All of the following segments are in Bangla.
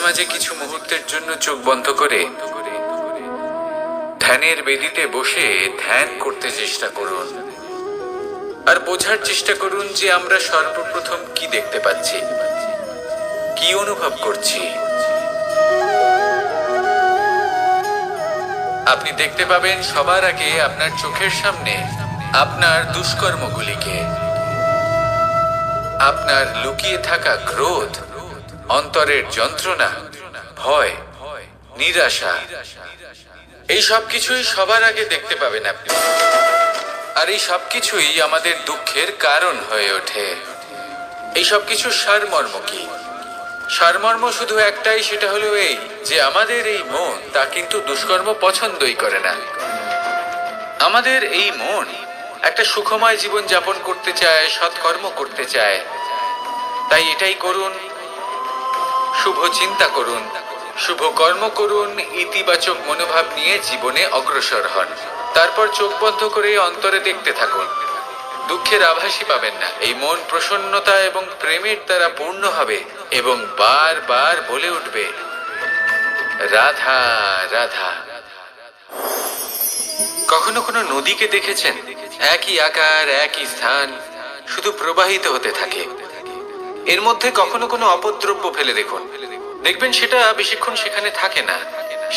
মাঝে কিছু মুহূর্তের জন্য চোখ বন্ধ করে ধ্যানের বেদিতে বসে ধ্যান করতে চেষ্টা করুন আর বোঝার চেষ্টা করুন যে আমরা সর্বপ্রথম কি দেখতে পাচ্ছি, কি অনুভব করছি। আপনি দেখতে পাবেন সবার আগে আপনার চোখের সামনে আপনার দুষ্কর্মগুলিকে, আপনার লুকিয়ে থাকা ক্রোধ, অন্তরের যন্ত্রণা, ভয়, নিরাশা, এই সব কিছুই সবার আগে দেখতে পাবেন আপনি। আর এই সব কিছুই আমাদের দুঃখের কারণ হয়ে ওঠে। এই সব কিছু সারমর্ম কি? সারমর্ম শুধু একটাই, সেটা হলো এই যে আমাদের এই মন তা কিন্তু দুষ্কর্ম পছন্দই করে না। আমাদের এই মন একটা সুখময় জীবন যাপন করতে চায়, সৎকর্ম করতে চায়। তাই এটাই করুন, শুভ চিন্তা করুন, শুভ কর্ম করুন, ইতিবাচক মনোভাব নিয়ে জীবনে অগ্রসর হন। তারপর চোখ বন্ধ করে অন্তরে দেখতে থাকুন। দুঃখের আভাসই পাবেন না। এই মন প্রসন্নতা এবং প্রেমের দ্বারা পূর্ণ হবে এবং বারবার বলে উঠবে, রাধা রাধা। কখনো কোনো নদীকে দেখেছেন? একই আকার, একই স্থান, শুধু প্রবাহিত হতে থাকে। এর মধ্যে কখনো কোনো অপদ্রব্য ফেলে দেখুন, দেখবেন সেটা বেশিক্ষণ সেখানে থাকে না।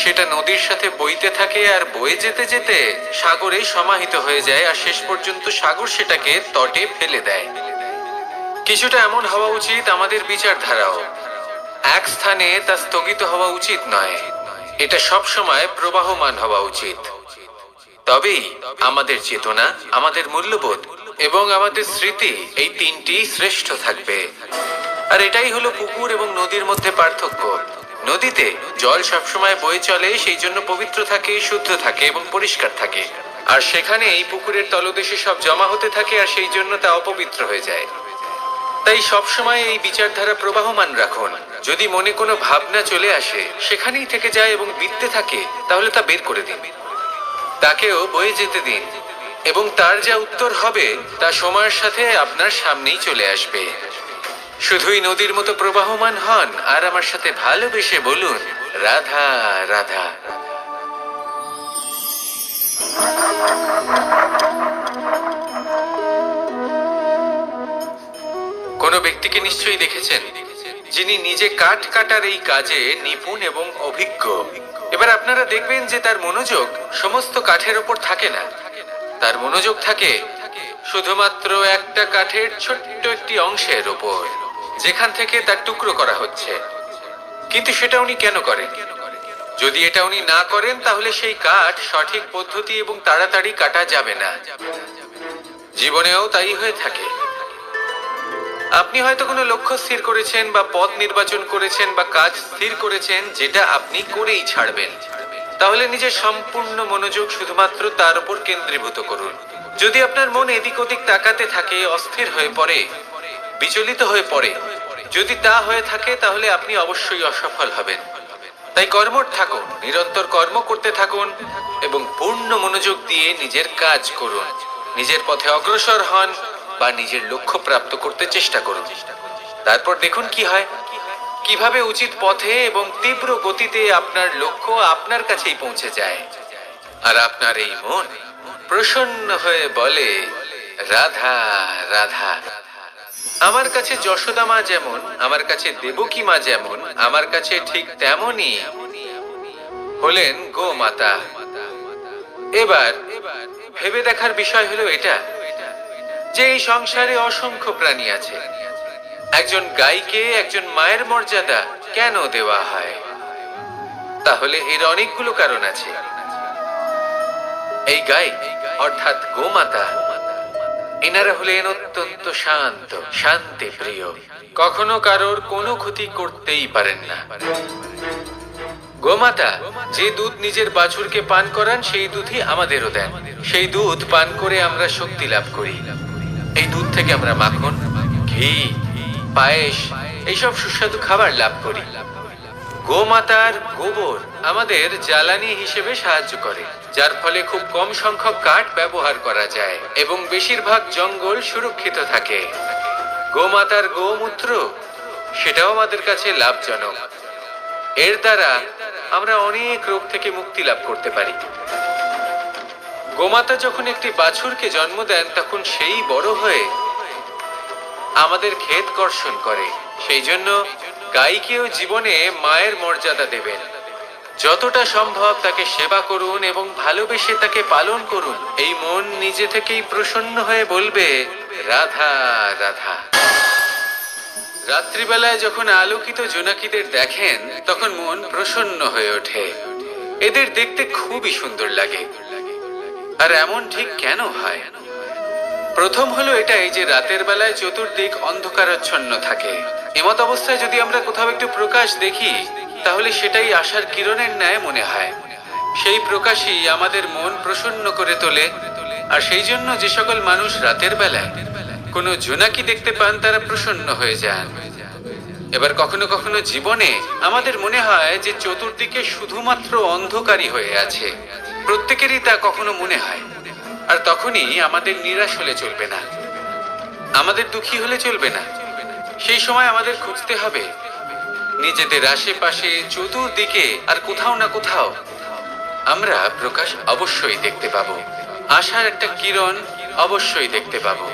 সেটা নদীর সাথে বইতে থাকে আর বয়ে যেতে যেতে সাগরে সমাহিত হয়ে যায়, আর শেষ পর্যন্ত সাগর সেটাকে তটে ফেলে দেয়। কিছুটা এমন হওয়া উচিত আমাদের বিচারধারাও। এক স্থানে তা স্থগিত হওয়া উচিত নয়, এটা সব সময় প্রবাহমান হওয়া উচিত। তবেই আমাদের চেতনা, আমাদের মূল্যবোধ এবং আমাদের স্মৃতি, এই তিনটি শ্রেষ্ঠ থাকবে। আর এটাই হলো পুকুর এবং নদীর মধ্যে পার্থক্য। নদীতে জল সবসময় বয়ে চলে, সেই জন্য পবিত্র থাকে, শুদ্ধ থাকে এবং পরিষ্কার থাকে। আর সেখানে এই পুকুরের তলদেশে সব জমা হতে থাকে, আর সেই জন্য তা অপবিত্র হয়ে যায়। তাই সবসময় এই বিচারধারা প্রবাহমান রাখুন। যদি মনে কোনো ভাবনা চলে আসে, সেখানেই থেকে যায় এবং বিততে থাকে, তাহলে তা বের করে দিন, তাকেও বয়ে যেতে দিন, এবং তার যা উত্তর হবে তা সময়ের সাথে আপনার সামনেই চলে আসবে। শুধুই নদীর মতো প্রবাহমান হন আর আমার সাথে ভালোবেসে বলুন, রাধা রাধা। কোনো ব্যক্তিকে নিশ্চয়ই দেখেছেন যিনি নিজে কাঠ কাটার এই কাজে নিপুণ এবং অভিজ্ঞ। এবার আপনারা দেখবেন যে তার মনোযোগ সমস্ত কাঠের ওপর থাকে না, তার মনোযোগ থাকে শুধুমাত্র একটা কাঠের ছোট্ট একটি অংশের ওপর, যেখান থেকে তার টুকরো করা হচ্ছে। কিন্তু সেটা উনি কেন করেন? যদি এটা উনি না করেন, তাহলে সেই কাঠ সঠিক পদ্ধতি এবং তাড়াতাড়ি কাটা যাবে না। জীবনেও তাই হয়ে থাকে। আপনি হয়তো কোনো লক্ষ্য স্থির করেছেন বা পথ নির্বাচন করেছেন বা কাজ স্থির করেছেন, যেটা আপনি করেই ছাড়বেন। তাহলে নিজের সম্পূর্ণ মনোযোগ শুধুমাত্র তার উপর কেন্দ্রীভূত করুন। যদি আপনার মন এদিক ওদিক তাকাতে থাকে, অস্থির হয়ে পড়ে, বিচলিত হয়ে পড়ে, যদি তা হয়ে থাকে, তাহলে আপনি অবশ্যই অসফল হবেন। তাই কর্মঠ থাকুন, নিরন্তর কর্ম করতে থাকুন এবং পূর্ণ মনোযোগ দিয়ে নিজের কাজ করুন। নিজের পথে অগ্রসর হন বা নিজের লক্ষ্য প্রাপ্ত করতে চেষ্টা করুন। তারপর দেখুন কি হয়, কিভাবে উচিত পথে এবং তীব্র গতিতে আপনার লক্ষ্য আপনার কাছেই পৌঁছে যায়। আর আপনার এই মন প্রসন্ন হয়ে বলে, রাধা রাধা। আমার কাছে যশোদা মা যেমন, আমার কাছে দেবকী মা যেমন, আমার কাছে ঠিক তেমনই হলেন গোমাতা। এবার ভেবে দেখার বিষয় হলো এটা যে এই সংসারে অসংখ্য প্রাণী আছে। একজন গাইকে একজন মায়ের মর্যাদা কেন দেওয়া হয়? তাহলে এর অনেকগুলো কারণ আছে। এই গাই অর্থাৎ গোমাতা, এনারা হলেন অত্যন্ত শান্ত, শান্তি প্রিয়, কখনো কারোর কোনো ক্ষতি করতেই পারেন না। গোমাতা যে দুধ নিজের বাছুরকে পান করান, সেই দুধই আমাদেরও দেন। সেই দুধ পান করে আমরা শক্তি লাভ করি। এই দুধ থেকে আমরা মাখন, ঘি, পায়েস, এইসব সুস্বাদু খাবার লাভ করি। গোমাতার গোবর আমাদের জ্বালানি হিসেবে সাহায্য করে, যার ফলে খুব কম সংখ্যক কাঠ ব্যবহার করা যায় এবং বেশিরভাগ জঙ্গল সুরক্ষিত থাকে। গোমাতার গোমূত্র, সেটাও আমাদের কাছে লাভজনক। এর দ্বারা আমরা অনেক রোগ থেকে মুক্তি লাভ করতে পারি। গোমাতা যখন একটি বাছুরকে জন্ম দেন তখন সেই বড় হয়ে আমাদের ক্ষেত কর্ষণ করে। সেই জন্য গাইকেও জীবনে মায়ের মর্যাদা দেবেন। যতটা সম্ভব তাকে সেবা করুন এবং ভালোবেসে তাকে পালন করুন। এই মন নিজে থেকেই প্রসন্ন হয়ে বলবে, রাধা রাধা। রাত্রিবেলায় যখন আলোকিত জোনাকিদের দেখেন তখন মন প্রসন্ন হয়ে ওঠে। এদের দেখতে খুবই সুন্দর লাগে। আর এমন ঠিক কেন হয়? প্রথম হলো এটাই যে রাতের বেলায় চতুর্দিক অন্ধকারাচ্ছন্ন থাকে। এমত অবস্থায় যদি আমরা কোথাও একটু প্রকাশ দেখি তাহলে সেটাই আশার কিরণের ন্যায় মনে হয়। সেই প্রকাশই আমাদের মন প্রসন্ন করে তোলে। আর সেই জন্য যে সকল মানুষ রাতের বেলায় কোনো জোনাকি দেখতে পান তারা প্রসন্ন হয়ে যান। এবার কখনো কখনো জীবনে আমাদের মনে হয় যে চতুর্দিকে শুধুমাত্র অন্ধকারই হয়ে আছে। প্রত্যেকেরই তা কখনো মনে হয়। আর তখনই আমাদের নিরাশ হলে চলবে না, আমাদের দুঃখী হলে চলবে না। সেই সময় আমাদের খুঁজতে হবে নিজেদের আশেপাশে চতুর্দিকে আর কোথাও না কোথাও আমরা প্রকাশ অবশ্যই দেখতে পাবো। আশার একটা কিরণ অবশ্যই দেখতে পাবো।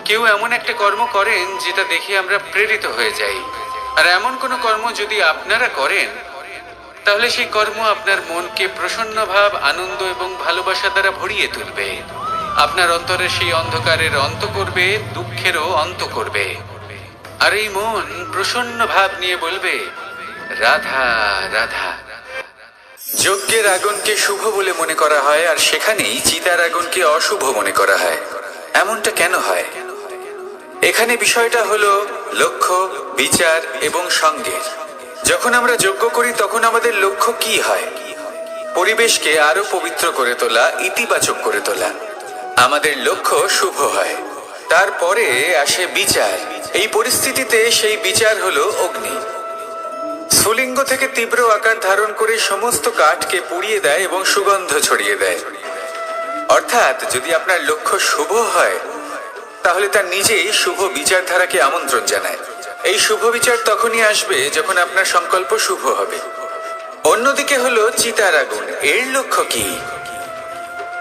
কেউ এমন একটা কর্ম করেন যেটা দেখে আমরা প্রেরিত হয়ে যাই। আর এমন কোনো কর্ম যদি আপনারা করেন তাহলে সেই কর্ম আপনার মনকে প্রসন্ন ভাব, আনন্দ এবং ভালোবাসা দ্বারা ভরিয়ে তুলবে। আপনার অন্তরের সেই অন্ধকারের অন্ত করবে, দুঃখেরও অন্ত করবে। আর এই মন প্রসন্ন ভাব নিয়ে বলবে, রাধা রাধা। যজ্ঞের আগুনকে শুভ বলে মনে করা হয় আর সেখানেই চিতার আগুনকে অশুভ মনে করা হয়। এমনটা কেন হয়? এখানে বিষয়টা হলো লক্ষ্য, বিচার এবং সঙ্গের। যখন আমরা যজ্ঞ করি তখন আমাদের লক্ষ্য কি হয়? পরিবেশকে আরো পবিত্র করে তোলা, ইতিবাচক করে তোলা। আমাদের লক্ষ্য শুভ হয়। তারপরে আসে বিচার। এই পরিস্থিতিতে সেই বিচার হলো অগ্নি। স্ফুলিঙ্গ থেকে তীব্র আকার ধারণ করে সমস্ত কাঠকে পুড়িয়ে দেয় এবং সুগন্ধ ছড়িয়ে দেয়। অর্থাৎ যদি আপনার লক্ষ্য শুভ হয় তাহলে তার নিজেই শুভ বিচারধারাকে আমন্ত্রণ জানায়। এই শুভ বিচার তখনই আসবে যখন আপনার সংকল্প শুভ হবে। অন্যদিকে হলো চিতার আগুন। এর লক্ষ্য কি?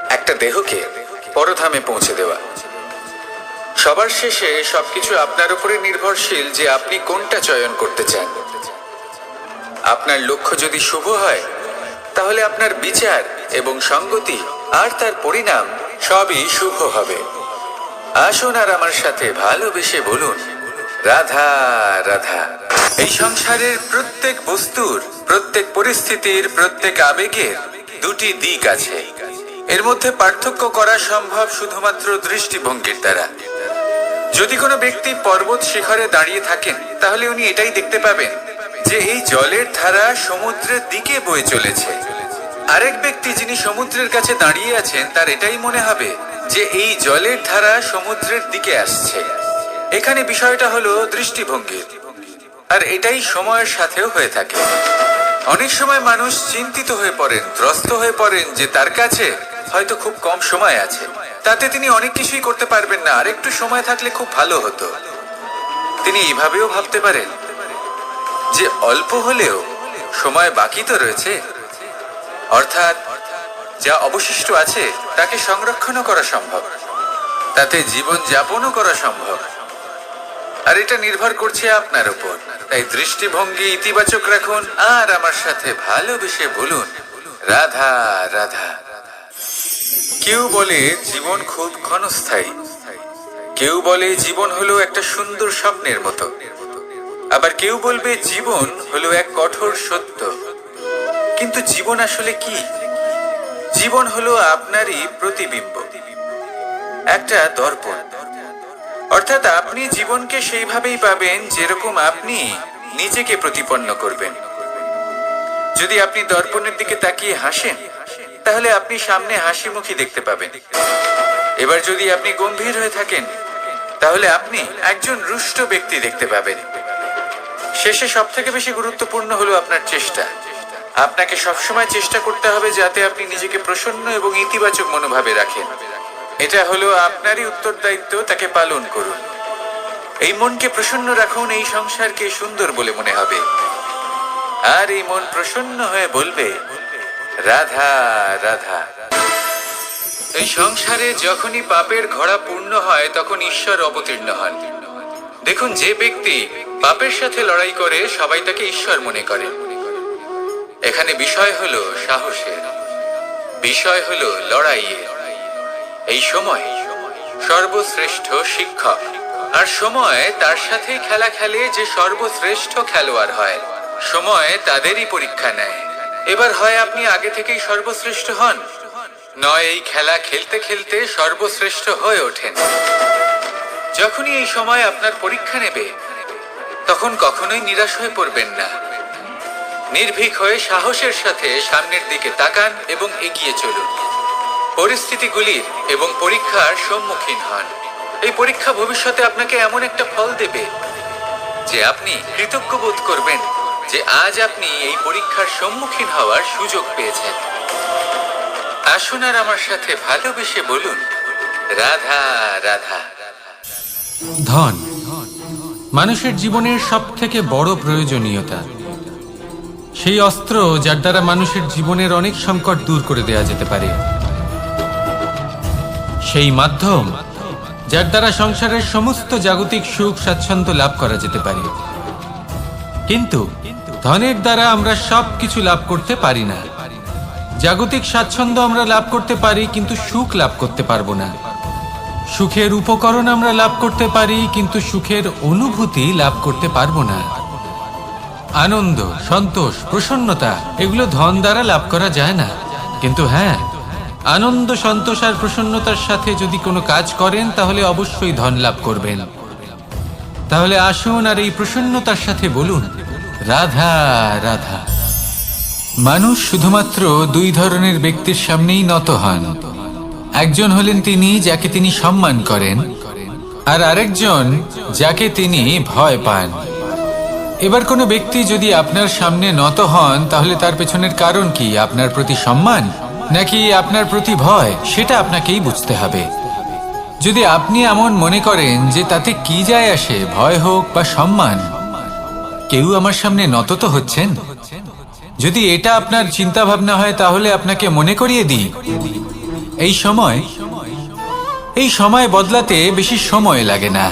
একটা দেহকে পরধামে পৌঁছে দেওয়া। সবার শেষে সবকিছু আপনার উপরে নির্ভরশীল যে আপনি কোনটা চয়ন করতে চান। আপনার লক্ষ্য যদি শুভ হয় তাহলে আপনার বিচার এবং সঙ্গতি আর তার পরিণাম সবই শুভ হবে। আসুন আর আমার সাথে ভালোবেসে বলুন, রাধা রাধা। এই সংসারের প্রত্যেক বস্তুর, প্রত্যেক পরিস্থিতির, প্রত্যেক আবেগের দুটি দিক আছে। এর মধ্যে পার্থক্য করা সম্ভব শুধুমাত্র দৃষ্টিভঙ্গির দ্বারা। যদি কোনো ব্যক্তি পর্বত শিখরে দাঁড়িয়ে থাকেন তাহলে উনি এটাই দেখতে পাবেন যে এই জলের ধারা সমুদ্রের দিকে বয়ে চলেছে। আরেক ব্যক্তি যিনি সমুদ্রের কাছে দাঁড়িয়ে আছেন তার এটাই মনে হবে যে এই জলের ধারা সমুদ্রের দিকে আসছে। এখানে বিষয়টা হলো দৃষ্টিভঙ্গির। আর এটাই সময়ের সাথেও হয়ে থাকে। অনেক সময় মানুষ চিন্তিত হয়ে পড়েন, ত্রস্ত হয়ে পড়েন যে তার কাছে হয়তো খুব কম সময় আছে, তাতে তিনি অনেক কিছুই করতে পারবেন না, আর একটু সময় থাকলে খুব ভালো হতো। তিনি এইভাবেও ভাবতে পারেন যে অল্প হলেও সময় বাকি তো রয়েছে, অর্থাৎ যা অবশিষ্ট আছে তাকে সংরক্ষণও করা সম্ভব, তাতে জীবন যাপনও করা সম্ভব। আর এটা নির্ভর করছে আপনার উপর। তাই দৃষ্টিভঙ্গি ইতিবাচক রাখুন আর আমার সাথে ভালোবেসে বলুন, রাধা রাধা। কেউ বলে জীবন খুব ক্ষণস্থায়ী, কেউ বলে জীবন হলো একটা সুন্দর স্বপ্নের মতো, আবার কেউ বলবে জীবন হলো এক কঠোর সত্য। কিন্তু জীবন আসলে কি? জীবন হলো আপনারই প্রতিবিম্ব, একটা দর্পণ। অর্থাৎ আপনি জীবনকে সেইভাবেই পাবেন যেরকম আপনি নিজেকে প্রতিপন্ন করবেন। যদি আপনি দর্পণের দিকে তাকিয়ে হাসেন তাহলে আপনি সামনে হাসি মুখী দেখতে পাবেন। এবার যদি আপনি গম্ভীর হয়ে থাকেন তাহলে আপনি একজন রুষ্ট ব্যক্তি দেখতে পাবেন। শেষে সব থেকে বেশি গুরুত্বপূর্ণ হলো আপনার চেষ্টা। আপনাকে সবসময় চেষ্টা করতে হবে যাতে আপনি নিজেকে প্রসন্ন এবং ইতিবাচক মনোভাবে রাখেন। এটা হলো আপনারই উত্তরদায়িত্ব, তাকে পালন করুন। এই মনকে প্রসন্ন রাখুন, এই সংসারকে সুন্দর বলে মনে হবে। আর এই মন প্রসন্ন হয়ে বলবে, রাধা রাধা। এই সংসারে যখনই পাপের ঘোড়া পূর্ণ হয় তখন ঈশ্বর অবতীর্ণ হন। দেখুন, যে ব্যক্তি পাপের সাথে লড়াই করে সবাই তাকে ঈশ্বর মনে করে। এখানে বিষয় হলো সাহসের, বিষয় হলো লড়াইয়ের। এই সময় সর্বশ্রেষ্ঠ শিক্ষক, আর সময় তার সাথে খেলা খেলে যে সর্বশ্রেষ্ঠ খেলোয়াড় হয়। সময় তাদেরই পরীক্ষা নেয়। এবার হয় আপনি আগে থেকেই সর্বশ্রেষ্ঠ হন, নয় এই খেলা খেলতে খেলতে সর্বশ্রেষ্ঠ হয়ে ওঠেন। যখনই এই সময় আপনার পরীক্ষা নেবে তখন কখনোই নিরাশ হয়ে পড়বেন না। নির্ভীক হয়ে সাহসের সাথে সামনের দিকে তাকান এবং এগিয়ে চলুন। পরিস্থিতিগুলির এবং পরীক্ষার সম্মুখীন হন। এই পরীক্ষা ভবিষ্যতে আপনাকে এমন একটা ফল দেবে যে আপনি কৃতজ্ঞ বোধ করবেন যে আজ আপনি এই পরীক্ষার সম্মুখীন হওয়ার সুযোগ পেয়েছেন। আসুন আর আমার সাথে ভালোবেসে বলুন, রাধা রাধা। ধন মানুষের জীবনের সবথেকে বড় প্রয়োজনীয়তা, সেই অস্ত্র যার দ্বারা মানুষের জীবনের অনেক সংকট দূর করে দেওয়া যেতে পারে, সেই মাধ্যম যার দ্বারা সংসারের সমস্ত জাগতিক সুখ স্বাচ্ছন্দ্য লাভ করা যেতে পারে। কিন্তু ধনের দ্বারা আমরা সবকিছু লাভ করতে পারি না। জাগতিক স্বাচ্ছন্দ্য আমরা লাভ করতে পারি, কিন্তু সুখ লাভ করতে পারবো না। সুখের উপকরণ আমরা লাভ করতে পারি, কিন্তু সুখের অনুভূতি লাভ করতে পারবো না। আনন্দ, সন্তোষ, প্রসন্নতা এগুলো ধন দ্বারা লাভ করা যায় না। কিন্তু হ্যাঁ, আনন্দ, সন্তোষ আর প্রসন্নতার সাথে যদি কোনো কাজ করেন তাহলে অবশ্যই ধন লাভ করবেন। তাহলে আসুন আর এই প্রসন্নতার সাথে বলুন, রাধা রাধা। মানুষ শুধুমাত্র দুই ধরনের ব্যক্তির সামনেই নত হন। একজন হলেন তিনি যাকে তিনি সম্মান করেন, আর আরেকজন যাকে তিনি ভয় পান। এবার কোনো ব্যক্তি যদি আপনার সামনে নত হন তাহলে তার পেছনের কারণ কি? আপনার প্রতি সম্মান নাকি আপনার প্রতি ভয়? সেটা আপনাকেই বুঝতে হবে। যদি আপনি এমন মনে করেন যে তাতে কি যায় আসে, ভয় হোক বা সম্মান, কেউ আমার সামনে নত তো হচ্ছেন, যদি এটা আপনার চিন্তা ভাবনা হয় তাহলে আপনাকে মনে করিয়ে দিই, এই সময় বদলাতে বেশি সময় লাগে না।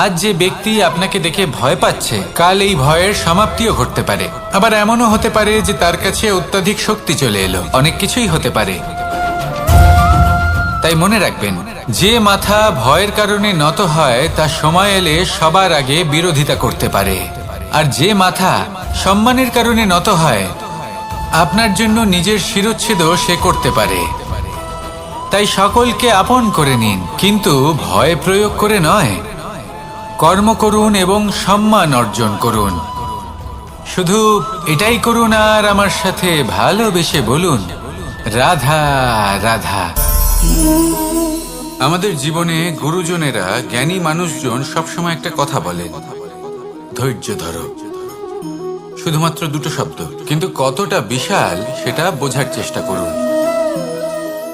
আজ যে ব্যক্তি আপনাকে দেখে ভয় পাচ্ছে, কাল এই ভয়ের সমাপ্তিও ঘটতে পারে। আবার এমনও হতে পারে যে তার কাছে অত্যাধিক শক্তি চলে এলো। অনেক কিছুই হতে পারে। তাই মনে রাখবেন, যে মাথা ভয়ের কারণে নত হয় তা সময় এলে সবার আগে বিরোধিতা করতে পারে, আর যে মাথা সম্মানের কারণে নত হয় আপনার জন্য নিজের শিরচ্ছেদও সে করতে পারে। তাই সকলকে আপন করে নিন, কিন্তু ভয় প্রয়োগ করে নয়। কর্ম করুন এবং সম্মান অর্জন করুন। শুধু এটাই করুন আর আমার সাথে ভালোবেসে বলুন, রাধা রাধা। আমাদের জীবনে গুরুজনেরা, জ্ঞানী মানুষজন সবসময় একটা কথা বলেন, ধৈর্য ধরো। শুধুমাত্র দুটো শব্দ, কিন্তু কতটা বিশাল সেটা বোঝার চেষ্টা করুন।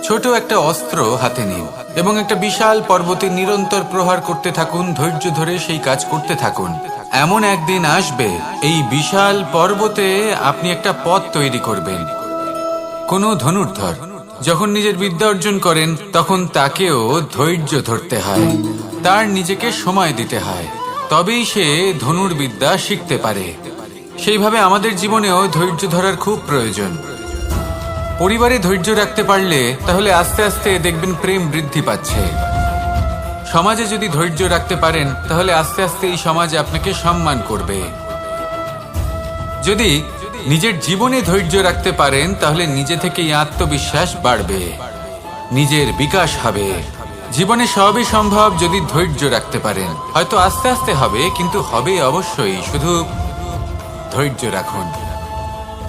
ছোট একটা অস্ত্র হাতে নিন এবং একটা বিশাল পর্বতে নিরন্তর প্রহার করতে থাকুন। ধৈর্য ধরে সেই কাজ করতে থাকুন। এমন একদিন আসবে এই বিশাল পর্বতে আপনি একটা পথ তৈরি করবেন। কোনো ধনুর্ধর যখন নিজের বিদ্যা অর্জন করেন তখন তাকেও ধৈর্য ধরতে হয়, তার নিজেকে সময় দিতে হয়, তবেই সে ধনুর্বিদ্যা শিখতে পারে। সেইভাবে আমাদের জীবনেও ধৈর্য ধরার খুব প্রয়োজন। পরিবারে ধৈর্য রাখতে পারলে তাহলে আস্তে আস্তে দেখবেন প্রেম বৃদ্ধি পাচ্ছে। সমাজে যদি ধৈর্য রাখতে পারেন তাহলে আস্তে আস্তে এই সমাজ আপনাকে সম্মান করবে। যদি নিজের জীবনে ধৈর্য রাখতে পারেন তাহলে নিজে থেকেই আত্মবিশ্বাস বাড়বে, নিজের বিকাশ হবে। জীবনে সবই সম্ভব যদি ধৈর্য রাখতে পারেন। হয়তো আস্তে আস্তে হবে, কিন্তু হবে অবশ্যই। শুধু ধৈর্য রাখুন,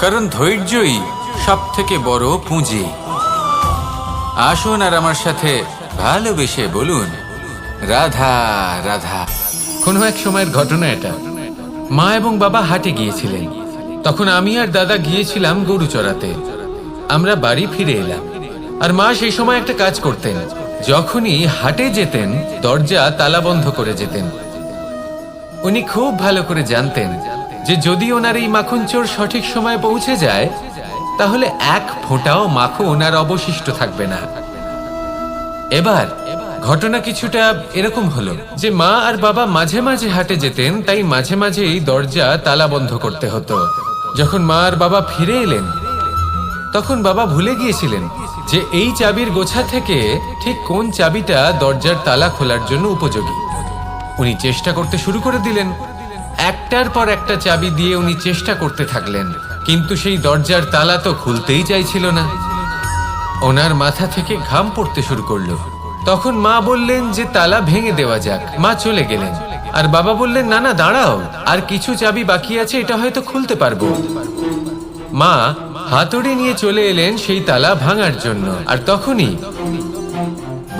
কারণ ধৈর্যই সবথেকে বড় পুঁজি। আসুন আর আমার সাথে ভালোবেসে বলুন, রাধা রাধা। কোনো এক সময়ের ঘটনা এটা। মা এবং বাবা হাটে গিয়েছিলেন। তখন আমি আর দাদা গিয়েছিলাম গরু চড়াতে। আমরা বাড়ি ফিরে এলাম, আর মা সেই সময় একটা কাজ করতেন। যখনই হাটে যেতেন দরজা তালা বন্ধ করে যেতেন। উনি খুব ভালো করে জানতেন যে যদি ওনার এই মাখন চোর সঠিক সময়ে পৌঁছে যায় তাহলে এক ফোঁটাও মাখন ওনার অবশিষ্ট থাকবে না। এবার ঘটনা কিছুটা এরকম হলো যে মা আর বাবা মাঝে মাঝে হাটে যেতেন, তাই মাঝে মাঝে এই দরজা তালা বন্ধ করতে হতো। যখন মা আর বাবা ফিরে এলেন তখন বাবা ভুলে গিয়েছিলেন যে এই চাবির গোছা থেকে ঠিক কোন চাবিটা দরজার তালা খোলার জন্য উপযোগী। উনি চেষ্টা করতে শুরু করে দিলেন, একটার পর একটা চাবি দিয়ে উনি চেষ্টা করতে থাকলেন, কিন্তু সেই দরজার তালা তো খুলতেই চাইছিল না। ওনার মাথা থেকে ঘাম পড়তে শুরু করলো। তখন মা বললেন যে তালা ভেঙে দেওয়া যাক। মা চলে গেলেন আর বাবা বললেন, না না দাঁড়াও, আর কিছু চাবি বাকি আছে, এটা হয়তো খুলতে পারবো। মা হাতুড়ি নিয়ে চলে এলেন সেই তালা ভাঙার জন্য, আর তখনই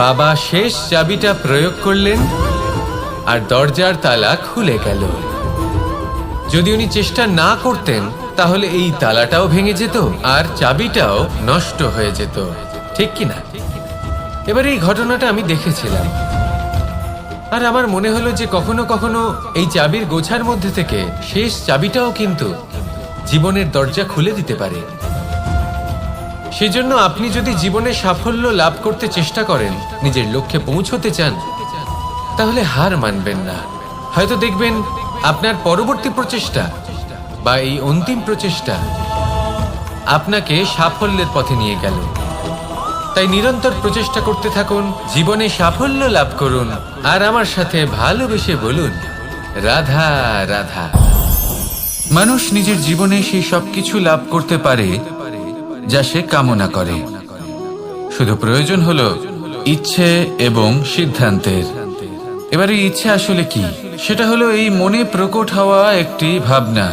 বাবা শেষ চাবিটা প্রয়োগ করলেন আর দরজার তালা খুলে গেল। যদি উনি চেষ্টা না করতেন তাহলে এই তালাটাও ভেঙে যেত আর চাবিটাও নষ্ট হয়ে যেত, ঠিক কিনা? এবার এই ঘটনাটা আমি দেখেছিলাম আর আমার মনে হলো যে কখনো কখনো এই চাবির গোছার মধ্যে থেকে শেষ চাবিটাও কিন্তু জীবনের দরজা খুলে দিতে পারে। সেজন্য আপনি যদি জীবনে সাফল্য লাভ করতে চেষ্টা করেন, নিজের লক্ষ্যে পৌঁছতে চান, তাহলে হার মানবেন না। হয়তো দেখবেন আপনার পরবর্তী প্রচেষ্টা বা এই অন্তিম প্রচেষ্টা আপনাকে সাফল্যের পথে নিয়ে গেল। তাই নিরন্তর প্রচেষ্টা করতে থাকুন, জীবনে সাফল্য লাভ করুন আর আমার সাথে ভালোবেসে বলুন, রাধা রাধা। মানুষ নিজের জীবনে সেই সবকিছু লাভ করতে পারে যা সে কামনা করে। শুধু প্রয়োজন হলো ইচ্ছে এবং সিদ্ধান্তের। এবারে ইচ্ছে আসলে কি? সেটা হলো এই মনে প্রকট হওয়া একটি ভাবনা,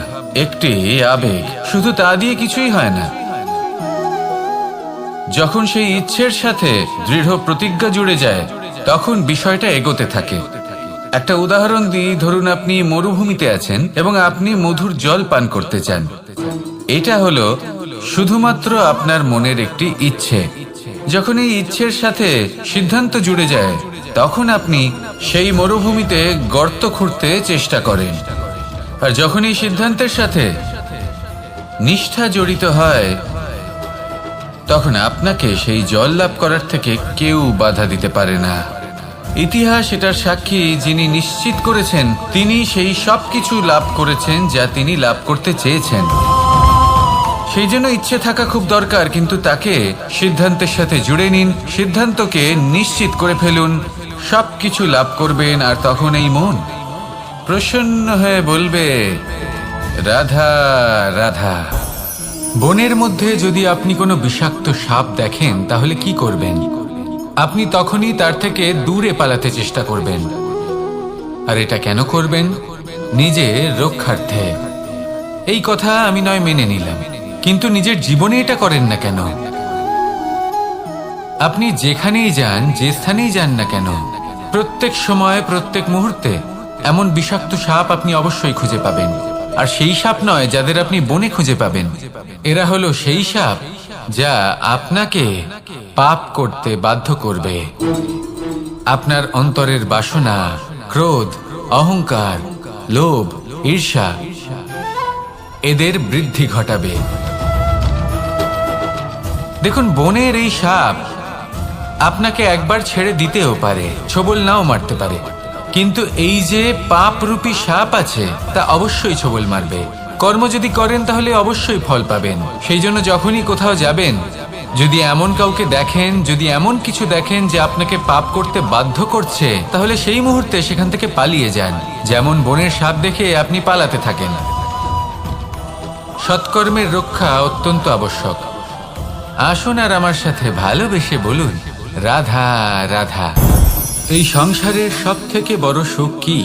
একটি আবেগ। শুধু তা দিয়ে কিছুই হয় না। যখন সেই ইচ্ছের সাথে দৃঢ় প্রতিজ্ঞা জুড়ে যায় তখন বিষয়টা এগোতে থাকে। একটা উদাহরণ দিই, ধরুন আপনি মরুভূমিতে আছেন এবং আপনি মধুর জল পান করতে চান। এটা হলো শুধুমাত্র আপনার মনের একটি ইচ্ছে। যখন এই ইচ্ছের সাথে সিদ্ধান্ত জুড়ে যায় তখন আপনি সেই মরুভূমিতে গর্ত খুঁড়তে চেষ্টা করেন। আর যখন এই সিদ্ধান্তের সাথে নিষ্ঠা জড়িত হয় তখন আপনাকে সেই জল লাভ করার থেকে কেউ বাধা দিতে পারে না। ইতিহাস এটার সাক্ষী, যিনি নিশ্চিত করেছেন তিনি সেই সব কিছু লাভ করেছেন যা তিনি লাভ করতে চেয়েছেন। সেই জন্য ইচ্ছে থাকা খুব দরকার, কিন্তু তাকে সিদ্ধান্তের সাথে জুড়ে নিন, সিদ্ধান্তকে নিশ্চিত করে ফেলুন, সব কিছু লাভ করবেন। আর তখন এই মন প্রসন্ন হয়ে বলবে, রাধা রাধা। বনের মধ্যে যদি আপনি কোনো বিষাক্ত সাপ দেখেন তাহলে কি করবেন? আপনি তখনই তার থেকে দূরে পালাতে চেষ্টা করবেন। আর এটা কেন করবেন? নিজের রক্ষার্থে। এই কথা আমি নয় মেনে নিলাম, কিন্তু নিজের জীবনে এটা করেন না কেন? আপনি যেখানেই যান, যে স্থানেই যান না কেন, প্রত্যেক সময় প্রত্যেক মুহূর্তে এমন বিষাক্ত সাপ আপনি অবশ্যই খুঁজে পাবেন। আর সেই সাপ নয় যাদের আপনি বনে খুঁজে পাবেন, এরা হলো সেই সাপ যা আপনাকে পাপ করতে বাধ্য করবে। আপনার অন্তরের বাসনা, ক্রোধ, অহংকার, লোভ, ঈর্ষা এদের বৃদ্ধি ঘটাবে। দেখুন, বনের এই সাপ আপনাকে একবার ছেড়ে দিতেও পারে, ছোবল নাও মারতে পারে, কিন্তু এই যে পাপরূপী সাপ আছে তা অবশ্যই ছোবল মারবে। কর্ম যদি করেন তাহলে অবশ্যই ফল পাবেন। সেই জন্য যখনই কোথাও যাবেন, যদি এমন কাউকে দেখেন, যদি এমন কিছু দেখেন যে আপনাকে পাপ করতে বাধ্য করছে, তাহলে সেই মুহূর্তে সেখান থেকে পালিয়ে যান। যেমন বনের সাপ দেখে আপনি পালাতে থাকেন। সৎকর্মের রক্ষা অত্যন্ত আবশ্যক। আসুন আর আমার সাথে ভালোবেসে বলুন, রাধা রাধা। এই সংসারের সব থেকে বড় সুখ কি?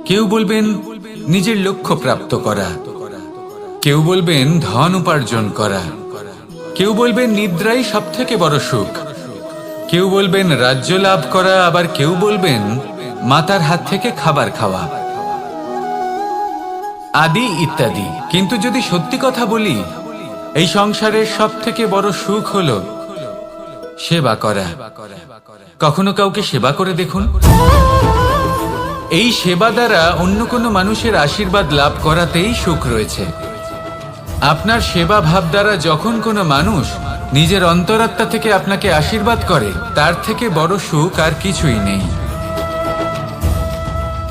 কেউ বলবেন নিজের লক্ষ্য প্রাপ্ত করা, কেউ বলবেন ধন উপার্জন করা, কেউ বলবেন নিদ্রাই সব থেকে বড় সুখ, কেউ বলবেন রাজ্য লাভ করা, আবার কেউ বলবেন মাতার হাত থেকে খাবার খাওয়া, আদি ইত্যাদি। কিন্তু যদি সত্যি কথা বলি, এই সংসারের সব থেকে বড় সুখ হলো সেবা করা। কখনো কাউকে সেবা করে দেখুন। এই সেবা দ্বারা অন্য কোনো মানুষের আশীর্বাদ লাভ করাতেই সুখ রয়েছে। আপনার সেবা ভাব দ্বারা যখন কোনো মানুষ নিজের অন্তরাত্মা থেকে আপনাকে আশীর্বাদ করে, তার থেকে বড় সুখ আর কিছুই নেই।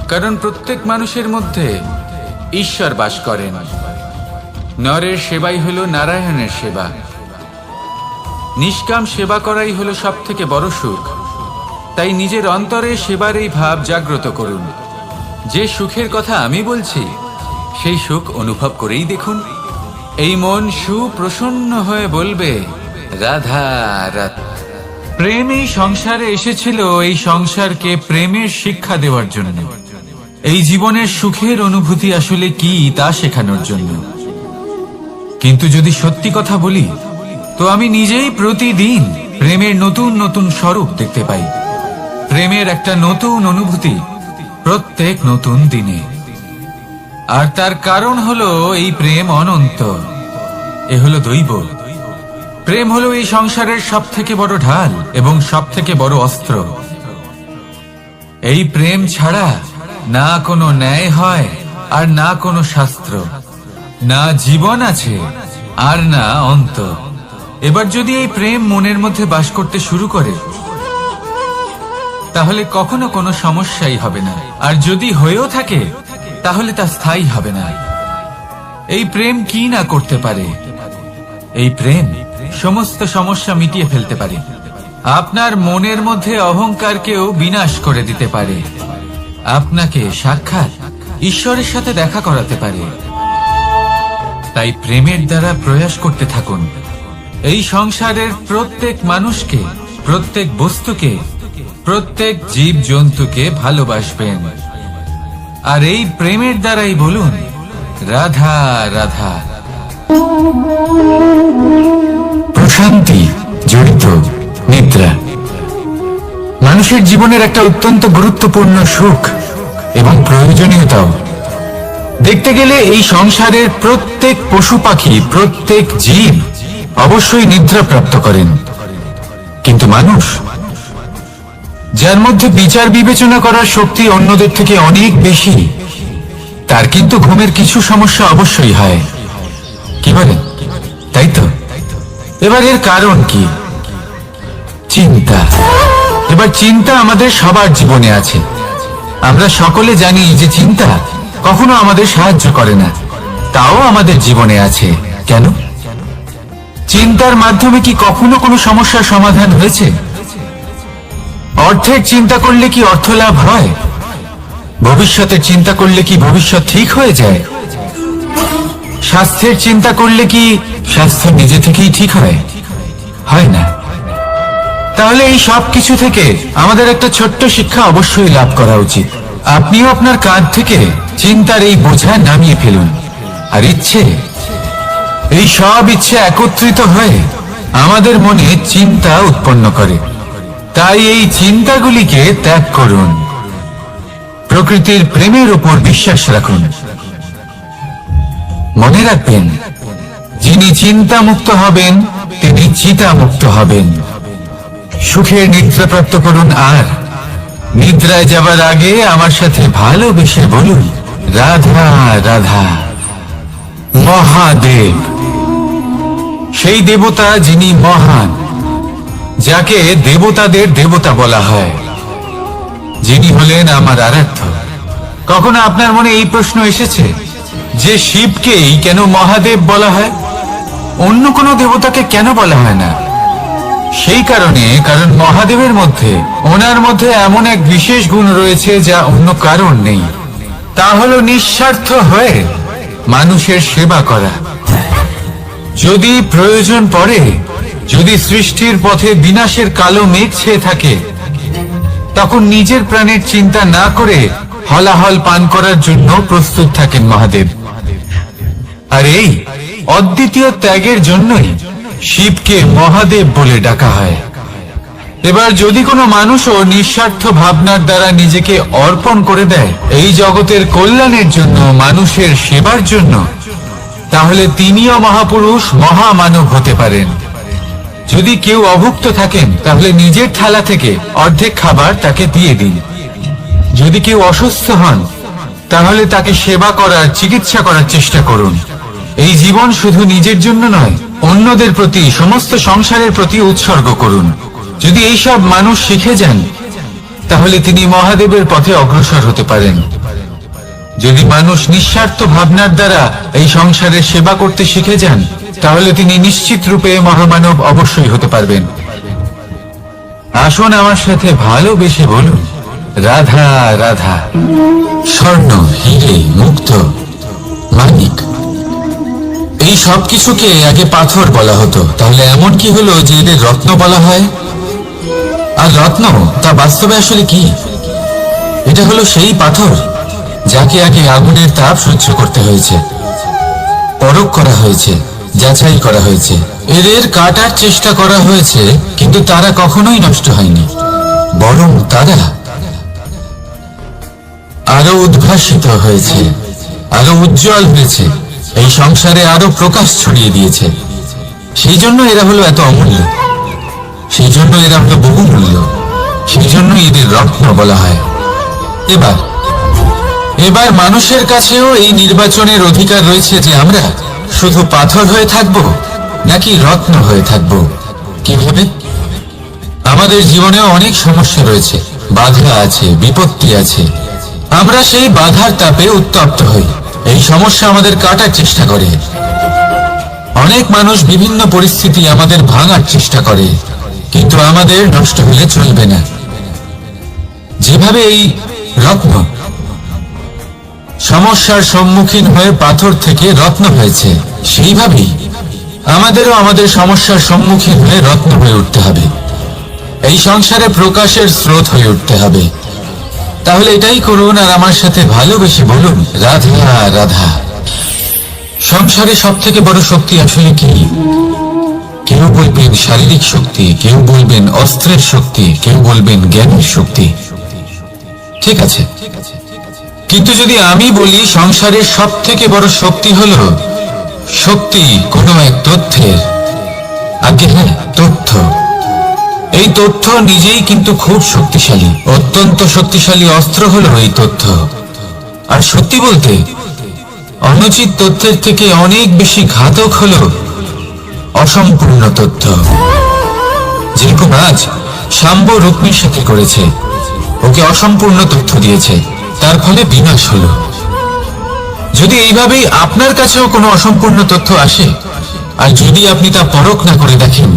কারণ প্রত্যেক মানুষের মধ্যে ঈশ্বর বাস করেন। নরের সেবাই হলো নারায়ণের সেবা। নিষ্কাম সেবা করাই হলো সব থেকে বড় সুখ। তাই নিজের অন্তরে সেবার এই ভাব জাগ্রত করুন। যে সুখের কথা আমি বলছি, সেই সুখ অনুভব করেই দেখুন। এই মন সুপ্রসন্ন হয়ে বলবে, রাধা রাধা। প্রেম এই সংসারে এসেছিল এই সংসারকে প্রেমের শিক্ষা দেওয়ার জন্য, এই জীবনের সুখের অনুভূতি আসলে কি তা শেখানোর জন্য। কিন্তু যদি সত্যি কথা বলি, তো আমি নিজেই প্রতিদিন প্রেমের নতুন নতুন স্বরূপ দেখতে পাই। প্রেমের একটা নতুন অনুভূতি প্রত্যেক নতুন দিনে। আর তার কারণ হলো এই প্রেম অনন্ত। এ হলো দৈব। প্রেম হলো এই সংসারের সব থেকে বড় ঢাল এবং সব থেকে বড় অস্ত্র। এই প্রেম ছাড়া না কোনো ন্যায় হয়, আর না কোনো শাস্ত্র, না জীবন আছে, আর না অন্ত। এবার যদি এই প্রেম মনের মধ্যে বাস করতে শুরু করে, তাহলে কখনো কোনো সমস্যাই হবে না। আর যদি হয়েও থাকে, তাহলে তা স্থায়ী হবে না। এই প্রেম কি না করতে পারে? এই প্রেম সমস্ত সমস্যা মিটিয়ে ফেলতে পারে। আপনার মনের মধ্যে অহংকারকেও বিনাশ করে দিতে পারে। আপনাকে সাক্ষাৎ ঈশ্বরের সাথে দেখা করাতে পারে। তাই প্রেমের দ্বারা প্রয়াস করতে থাকুন। এই সংসারের প্রত্যেক মানুষকে, প্রত্যেক বস্তুকে, প্রত্যেক জীব জন্তুকে ভালোবাসবেন। আর এই প্রেমের দ্বারাই বলুন, রাধা রাধা। প্রশান্তি জড়িত নিদ্রা মানুষের জীবনের একটা অত্যন্ত গুরুত্বপূর্ণ সুখ এবং প্রয়োজনীয়তাও। দেখতে গেলে এই সংসারের প্রত্যেক পশু পাখি, প্রত্যেক জীব অবশ্যই নিদ্রা প্রাপ্ত করেন। কিন্তু মানুষ, যার মধ্যে বিচার বিবেচনা করার শক্তি অন্যদের থেকে অনেক বেশি, তার কিন্তু ঘুমের কিছু সমস্যা অবশ্যই হয়। কি বলেন? তাই তো। এবার এর কারণ কি? চিন্তা। এবার চিন্তা আমাদের সবার জীবনে আছে। আমরা সকলে জানি যে চিন্তা কখনো আমাদের সাহায্য করে না, তাও আমাদের জীবনে আছে। কেন? চিন্তার মাধ্যমে কি কখনো কোনো সমস্যার সমাধান হয়েছে? অর্থের চিন্তা করলে কি অর্থ লাভ হয়? ভবিষ্যতের চিন্তা করলে কি ভবিষ্যৎ ঠিক হয়ে যায়? স্বাস্থ্যের চিন্তা করলে কি স্বাস্থ্য নিজে থেকেই ঠিক হয়? হয় না। তাহলে এই সব কিছু থেকে আমাদের একটা ছোট্ট শিক্ষা অবশ্যই লাভ করা উচিত। আপনিও আপনার কাঁধ থেকে চিন্তার এই বোঝা নামিয়ে ফেলুন। আর ইচ্ছে, এই সব ইচ্ছে একত্রিত হয়ে আমাদের মনে চিন্তা উৎপন্ন করে। তাই এই চিন্তাগুলিকে ত্যাগ করুন। প্রকৃতির প্রেমের উপর বিশ্বাস রাখুন। মনে রাখবেন, যিনি চিন্তা মুক্ত হবেন তিনি চিতা মুক্ত হবেন। সুখের নিদ্রা প্রাপ্ত করুন। আর নিদ্রায় যাবার আগে আমার সাথে ভালোবেসে বলুন, রাধা রাধা। মহাদেব সেই দেবতা যিনি মহান, যাকে দেবতাদের দেবতা বলা হয়, যিনি হলেন আমার আরাধ্য। কখনো আপনার মনে এই প্রশ্ন এসেছে যে শিবকেই কেন মহাদেব বলা হয়, অন্য কোনো দেবতাকে কেন বলা হয় না? সেই কারণে, কারণ মহাদেবের মধ্যে, ওনার মধ্যে এমন এক বিশেষ গুণ রয়েছে যা অন্য কারণ নেই। তা হলো নিঃস্বার্থ হয়ে মানুষের সেবা করা। যদি প্রয়োজন পড়ে, যদি সৃষ্টির পথে বিনাশের কালো মেঘ ছেয়ে থাকে, তখন নিজের প্রাণের চিন্তা না করে হলাহল পান করার জন্য প্রস্তুত থাকেন মহাদেব। আর এই অদ্বিতীয় ত্যাগের জন্যই শিবকে মহাদেব বলে ডাকা হয়। এবার যদি কোনো মানুষও নিঃস্বার্থ ভাবনার দ্বারা নিজেকে অর্পণ করে দেয় এই জগতের কল্যাণের জন্য, মানুষের সেবার জন্য, তাহলে তিনিও মহাপুরুষ, মহামানব হতে পারেন। যদি কেউ অভুক্ত থাকেন, তাহলে নিজের থালা থেকে অর্ধেক খাবার তাকে দিয়ে দিন। যদি কেউ অসুস্থ হন তাহলে তাকে সেবা করার, চিকিৎসা করার চেষ্টা করুন। এই জীবন শুধু নিজের জন্য নয়, অন্যদের প্রতি, সমস্ত সংসারের প্রতি উৎসর্গ করুন। যদি এইসব মানুষ শিখে যান তাহলে তিনি মহাদেবের পথে অগ্রসর হতে পারেন। যদি মানুষ নিঃস্বার্থ ভাবনার দ্বারা এই সংসারের সেবা করতে শিখে যান তাহলে তিনি নিশ্চিত রূপে মহামানব অবশ্যই হতে পারবেন। আসুন আমার সাথে ভালোবেসে বলুন, রাধা রাধা। স্বর্ণ, হিরে, মুক্ত, মানিক, এই সব কিছুকে আগে পাথর বলা হতো। তাহলে এমন কি হলো যে এদের রত্ন বলা হয়? আর রত্ন তা বাস্তবে আসলে কি? এটা হলো সেই পাথর যাকে আগে আগুনের তাপ সহ্য করতে হয়েছে, পরখ করা হয়েছে, যাচাই করা হয়েছে, এদের কাটার চেষ্টা করা হয়েছে, কিন্তু তারা কখনোই নষ্ট হয়নি, বরং তারা আরো উদ্ভাসিত হয়েছে, আরো উজ্জ্বল হয়েছে, এই সংসারে আরো প্রকাশ ছড়িয়ে দিয়েছে। সেই জন্য এরা হলো এত অমূল্য, সেই জন্য এরা হলো বহুমূল্য, সেই জন্য এদের রত্ন বলা হয়। এবার মানুষের কাছেও এই নির্বাচনের অধিকার রয়েছে যে আমরা শুধু পাথর হয়ে থাকব নাকি রত্ন হয়ে থাকব। কিভাবে? আমাদের জীবনেও অনেক সমস্যা রয়েছে, বাধা আছে, বিপত্তি আছে। আমরা সেই বাধার তাপে উত্তপ্ত হই, এই সমস্যা আমাদের কাটার চেষ্টা করে। অনেক মানুষ বিভিন্ন পরিস্থিতি আমাদের ভাঙার চেষ্টা করে, কিন্তু আমাদের নষ্ট হলে চলবে না। যেভাবে এই রত্ন সমস্যার সম্মুখীন হয়ে পাথর থেকে রত্ন হয়েছে, সেইভাবেই আমাদেরও আমাদের সমস্যার সম্মুখীন হয়ে রত্ন হয়ে উঠতে হবে, এই সংসারে প্রকাশের স্রোত হয়ে উঠতে হবে। তাহলে এটাই করুন আর আমার সাথে ভালোবেসে বলুন, রাধা রাধা। সংসারে সব থেকে বড় শক্তি আসলে কি? কেউ বলবেন শারীরিক শক্তি, কেউ বলবেন অস্ত্রের শক্তি, কেউ বলবেন জ্ঞানের শক্তি। ঠিক আছে, কিন্তু যদি আমি বলি সংসারের সব থেকে বড় শক্তি হলো শক্তি কোনো এক তথ্যের, আগে হ্যাঁ, তথ্য। এই তথ্য নিজেই কিন্তু খুব শক্তিশালী, অত্যন্ত শক্তিশালী অস্ত্র হলো এই তথ্য। আর সত্যি বলতে অনুচিত তথ্যের থেকে অনেক বেশি ঘাতক হলো অসম্পূর্ণ তথ্য। যেরকম আজ শাম্ব রুক্মির সাথে করেছে, ওকে অসম্পূর্ণ তথ্য দিয়েছে, তার ফলে বিনাশ হলো। যদি এইভাবেই আপনার কাছেও কোনো অসম্পূর্ণ তথ্য আসে, আর যদি আপনি তা পরখ না করে দেখেন,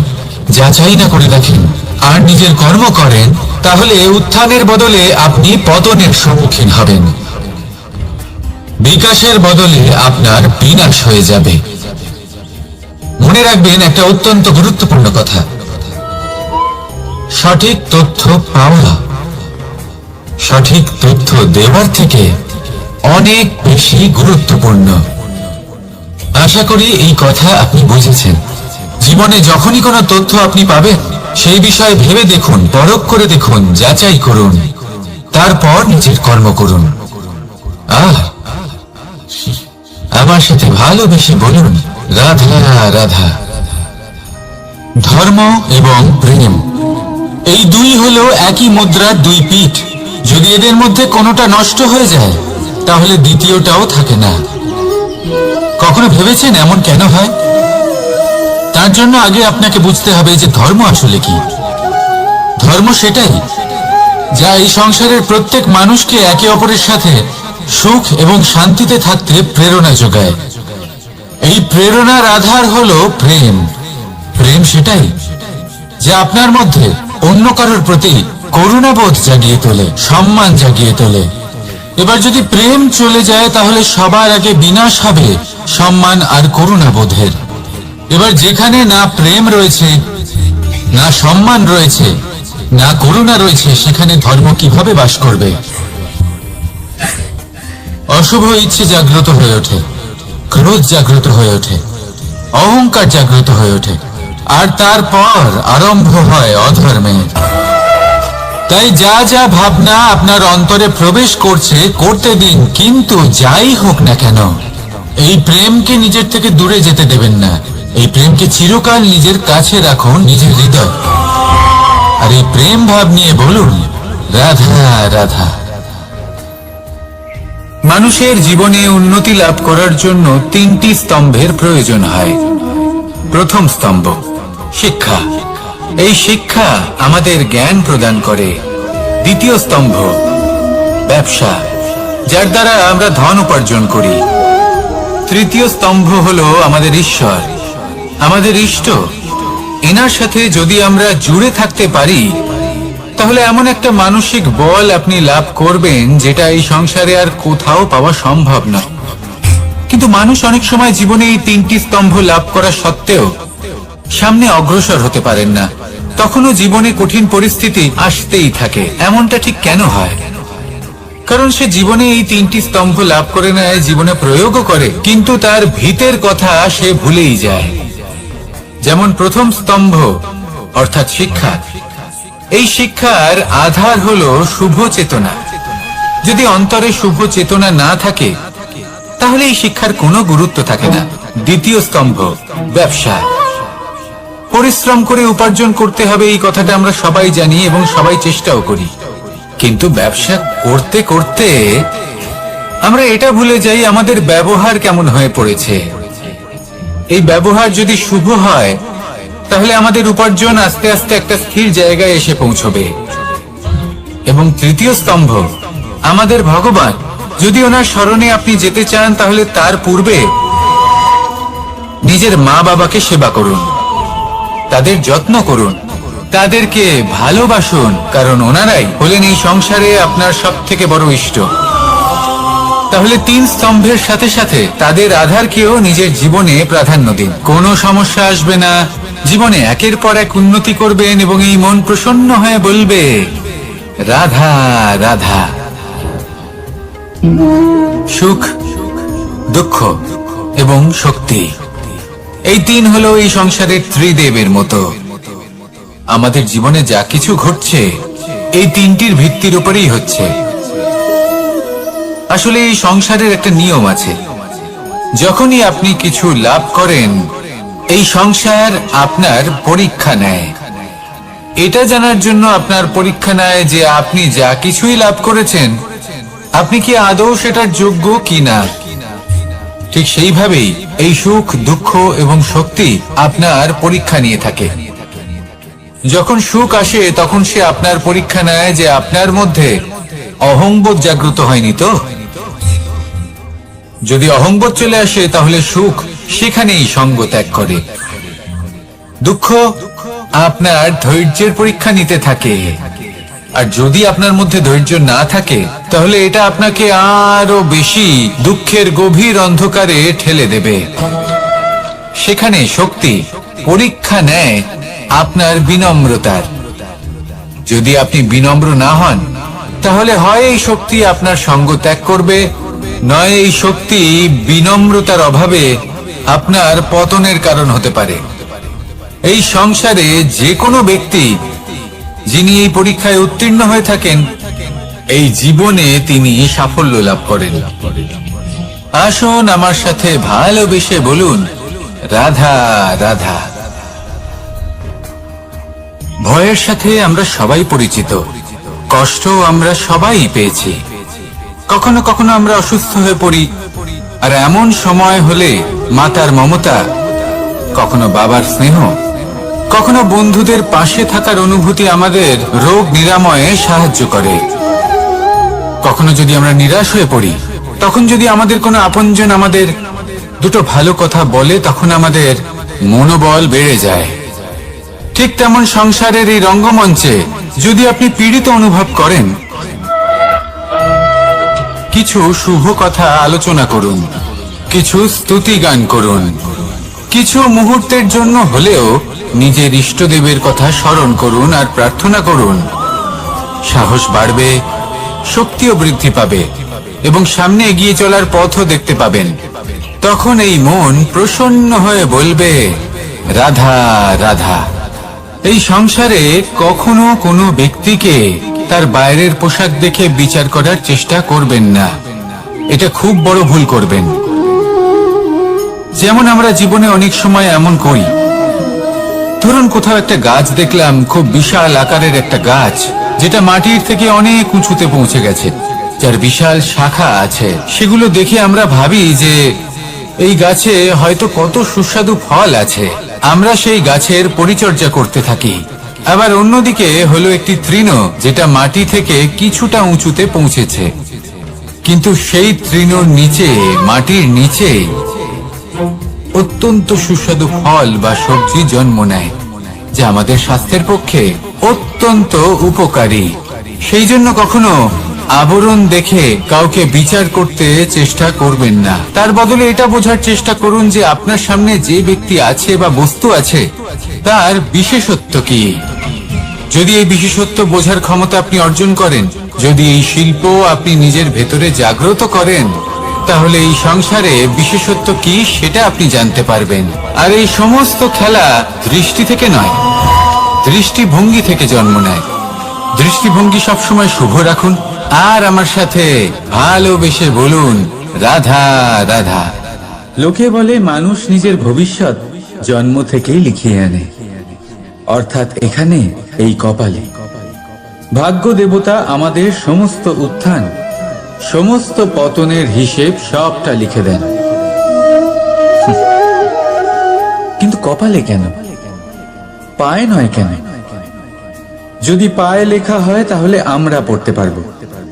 যাচাই না করে দেখেন, আর নিজের কর্ম করেন, তাহলে উত্থানের বদলে আপনি পতনের সম্মুখীন হবেন, বিকাশের বদলে আপনার বিনাশ হয়ে যাবে। মনে রাখবেন একটা অত্যন্ত গুরুত্বপূর্ণ কথা, সঠিক তথ্য পাওয়া সঠিক তথ্য দেওয়ার থেকে অনেক বেশি গুরুত্বপূর্ণ। আশা করি এই কথা আপনি বুঝেছেন। জীবনে যখনই কোনো তথ্য আপনি পাবেন, সেই বিষয়ে ভেবে দেখুন, পরখ করে দেখুন, যাচাই করুন, তারপর নিজের কর্ম করুন। আমার সাথে ভালোবেসে বলুন, রাধা রাধা। ধর্ম এবং প্রেম, এই দুই হলো একই মুদ্রার দুই পিঠ। যদি এদের মধ্যে কোনোটা নষ্ট হয়ে যায় তাহলে দ্বিতীয়টাও থাকে না। কখনো ভেবেছেন এমন কেন হয়? তার জন্য আগে আপনাকে বুঝতে হবে যে ধর্ম আসলে কি। ধর্ম সেটাই যা এই সংসারের প্রত্যেক মানুষকে একে অপরের সাথে সুখ এবং শান্তিতে থাকতে প্রেরণা যোগায়। এই প্রেরণার আধার হলো প্রেম। প্রেম সেটাই যা আপনার মধ্যে অন্য কারোর প্রতি করুণাবোধ জাগিয়ে তোলে, সম্মান জাগিয়ে তোলে। এবার যদি প্রেম চলে যায় তাহলে সবার আগে বিনাশ হবে সম্মান আর করুণাবোধের। এবার যেখানে না প্রেম রয়েছে, না সম্মান রয়েছে, না করুণা রয়েছে, সেখানে ধর্ম কিভাবে বাস করবে? অশুভ ইচ্ছে জাগ্রত হয়ে ওঠে, ক্রোধ জাগ্রত হয়ে ওঠে, অহংকার জাগ্রত হয়ে ওঠে, আর তারপর আরম্ভ হয় অধর্মের। তাই যা যা ভাবনা আপনার অন্তরে প্রবেশ করছে করতে দিন, কিন্তু যাই হোক না কেন এই প্রেমকে নিজের থেকে দূরে যেতে দেবেন না। এই প্রেমকে চিরকাল নিজের কাছে রাখুন, নিজের হৃদয়। আর এই প্রেম ভাব নিয়ে বলুন, রাধা রাধা। মানুষের জীবনে উন্নতি লাভ করার জন্য তিনটি স্তম্ভের প্রয়োজন হয়। প্রথম স্তম্ভ শিক্ষা। এই শিক্ষা আমাদের জ্ঞান প্রদান করে। দ্বিতীয় স্তম্ভ ব্যবসা, যার দ্বারা আমরা ধন উপার্জন করি। তৃতীয় স্তম্ভ হলো আমাদের ঈশ্বর, আমাদের ইষ্ট। এনার সাথে যদি আমরা জুড়ে থাকতে পারি তাহলে এমন একটা মানসিক বল আপনি লাভ করবেন যেটা এই সংসারে আর কোথাও পাওয়া সম্ভব না। কিন্তু মানুষ অনেক সময় জীবনে এই তিনটি স্তম্ভ লাভ করা সত্ত্বেও সামনে অগ্রসর হতে পারেন না। তখনও জীবনে কঠিন পরিস্থিতি আসতেই থাকে। এমনটা ঠিক কেন হয়? কারণ সে জীবনে এই তিনটি স্তম্ভ লাভ করে নেয়, জীবনে প্রয়োগও করে, কিন্তু তার ভিতের কথা সে ভুলেই যায়। যেমন প্রথম স্তম্ভ অর্থাৎ শিক্ষা। এই শিক্ষার আধার হলো শুভ চেতনা। যদি অন্তরে শুভ চেতনা না থাকে তাহলে এই শিক্ষার কোনো গুরুত্ব থাকে না। দ্বিতীয় স্তম্ভ ব্যবসা। পরিশ্রম করে উপার্জন করতে হবে, এই কথাটা আমরা সবাই জানি এবং সবাই চেষ্টাও করি। কিন্তু ব্যবসা করতে করতে আমরা এটা ভুলে যাই আমাদের ব্যবহার কেমন হয়ে পড়েছে। এই ব্যবহার যদি শুভ হয় তাহলে আমাদের উপার্জন আস্তে আস্তে একটা স্থির জায়গায় এসে পৌঁছবে। এবং তৃতীয় স্তম্ভ আমাদের ভগবান। যদি ওনার স্মরণে আপনি যেতে চান তাহলে তার পূর্বে নিজের মা বাবাকে সেবা করুন, তাদের যত্ন করুন, তাদেরকে ভালোবাসুন, কারণ ওনারাই হলেন এই সংসারে আপনার সব থেকে বড় ইষ্ট। তাহলে তিন স্তম্ভের সাথে সাথে তাদের আধারকেও নিজের জীবনে প্রাধান্য দিন। কোনো সমস্যা আসবে না, জীবনে একের পর এক উন্নতি করবেন এবং এই মন প্রসন্ন হয়ে বলবে রাধা রাধা। সুখ, দুঃখ এবং শক্তি, এই তিন হলো এই সংসারের ত্রিদেবের মতো। আমাদের জীবনে যা কিছু ঘটছে এই তিনটির ভিত্তির উপরেই হচ্ছে। আসলে এই সংসারের একটা নিয়ম আছে, যখনই আপনি কিছু লাভ করেন এই সংসার আপনার পরীক্ষা নেয়। এটা জানার জন্য আপনার পরীক্ষা নেয় যে আপনি যা কিছুই লাভ করেছেন আপনি কি আদৌ সেটার যোগ্য কিনা। ঠিক সেইভাবেই এই সুখ, দুঃখ এবং শক্তি আপনার পরীক্ষা নিয়ে থাকে। যখন সুখ আসে তখন সে আপনার পরীক্ষা নেয় যে আপনার মধ্যে অহংবোধ জাগ্রত হয়নি তো। যদি অহংবোধ চলে আসে তাহলে সুখ সেখানেই সঙ্গ ত্যাগ করে। দুঃখ আপনার ধৈর্যের পরীক্ষা নিতে থাকে, আর যদি আপনার মধ্যে ধৈর্য না থাকে তাহলে এটা আপনাকে আরো বেশি দুঃখের গভীর অন্ধকারে ঠেলে দেবে। সেখানে শক্তি পরীক্ষা নেয় আপনার বিনম্রতার। যদি আপনি বিনম্র না হন তাহলে হয় এই শক্তি আপনার সঙ্গ ত্যাগ করবে, নয় এই শক্তি বিনম্রতার অভাবে আপনার পতনের কারণ হতে পারে। এই সংসারে যে কোনো ব্যক্তি যিনি এই পরীক্ষায় উত্তীর্ণ হয়ে থাকেন এই জীবনে তিনি সাফল্য লাভ করেন। আসুন আমার সাথে ভালোবেসে বলুন রাধা রাধা। ভয়ের সাথে আমরা সবাই পরিচিত, কষ্ট আমরা সবাই পেয়েছি। কখনো কখনো আমরা অসুস্থ হয়ে পড়ি, আর এমন সময় হলে মাতার মমতা, কখনো বাবার স্নেহ, কখনো বন্ধুদের পাশে থাকার অনুভূতি আমাদের রোগ নিরাময়ে সাহায্য করে। কখনো যদি আমরা নিরাশ হয়ে পড়ি তখন যদি আমাদের কোনো আপনজন আমাদের দুটো ভালো কথা বলে তখন আমাদের মনোবল বেড়ে যায়। ঠিক তেমন সংসারের এই রঙ্গমঞ্চে যদি আপনি পীড়িত অনুভব করেন কিছু শুভ কথা আলোচনা করুন, কিছু স্তুতি গান করুন, কিছু মুহূর্তের জন্য হলেও নিজের ইষ্টদেবের কথা স্মরণ করুন আর প্রার্থনা করুন। সাহস বাড়বে, শক্তিও বৃদ্ধি পাবে এবং সামনে এগিয়ে চলার পথও দেখতে পাবেন। তখন এই মন প্রসন্ন হয়ে বলবে রাধা রাধা। এই সংসারে কখনো কোনো ব্যক্তিকে তার বাইরের পোশাক দেখে বিচার করার চেষ্টা করবেন না, এটা খুব বড় ভুল করবেন। যেমন আমরা জীবনে অনেক সময় এমন করি, ধরুন কোথাও একটা গাছ দেখলাম, খুব বিশাল আকারের একটা গাছ যেটা মাটির থেকে অনেক উঁচুতে পৌঁছে গেছে, যার বিশাল শাখা আছে, সেগুলো দেখে আমরা ভাবি যে এই গাছে হয়তো কত সুস্বাদু ফল আছে। আমরা সেই গাছের পরিচর্যা করতে থাকি। আবার অন্যদিকে হলো একটি তৃণ, যেটা মাটি থেকে কিছুটা উঁচুতে পৌঁছেছে, কিন্তু সেই তৃণর নিচে, মাটির নিচে অত্যন্ত সুস্বাদু ফল বা সবজি জন্ম নেয়, যা আমাদের স্বাস্থ্যের পক্ষে অত্যন্ত উপকারী। সেই জন্য কখনো আবরণ দেখে কাউকে বিচার করতে চেষ্টা করবেন না। তার বদলে এটা বোঝার চেষ্টা করুন যে আপনার সামনে যে ব্যক্তি আছে বা বস্তু আছে তার বিশেষত্ব কি। যদি এই বিশেষত্ব বোঝার ক্ষমতা আপনি অর্জন করেন, যদি এই শিল্প আপনি নিজের ভেতরে জাগ্রত করেন, তাহলে এই সংসারে বিশেষত্ব কি সেটা আপনি জানতে পারবেন। আর এই সমস্ত খেলা দৃষ্টি থেকে নয়, দৃষ্টিভঙ্গি থেকে জন্ম নেয়। দৃষ্টিভঙ্গি সবসময় শুভ রাখুন, আর আমার সাথে ভালোবেসে বলুন, রাধা রাধা। লোকে বলে মানুষ নিজের ভবিষ্যৎ জন্ম থেকেই লিখিয়ে আনে, অর্থাৎ এখানে এই কপালে। ভাগ্য দেবতা আমাদের সমস্ত উত্থান, সমস্ত পতনের হিসেব সবটা লিখে দেন। কিন্তু কপালে কেন, পায়ে নয় কেন? যদি পায়ে লেখা হয় তাহলে আমরা পড়তে পারবো,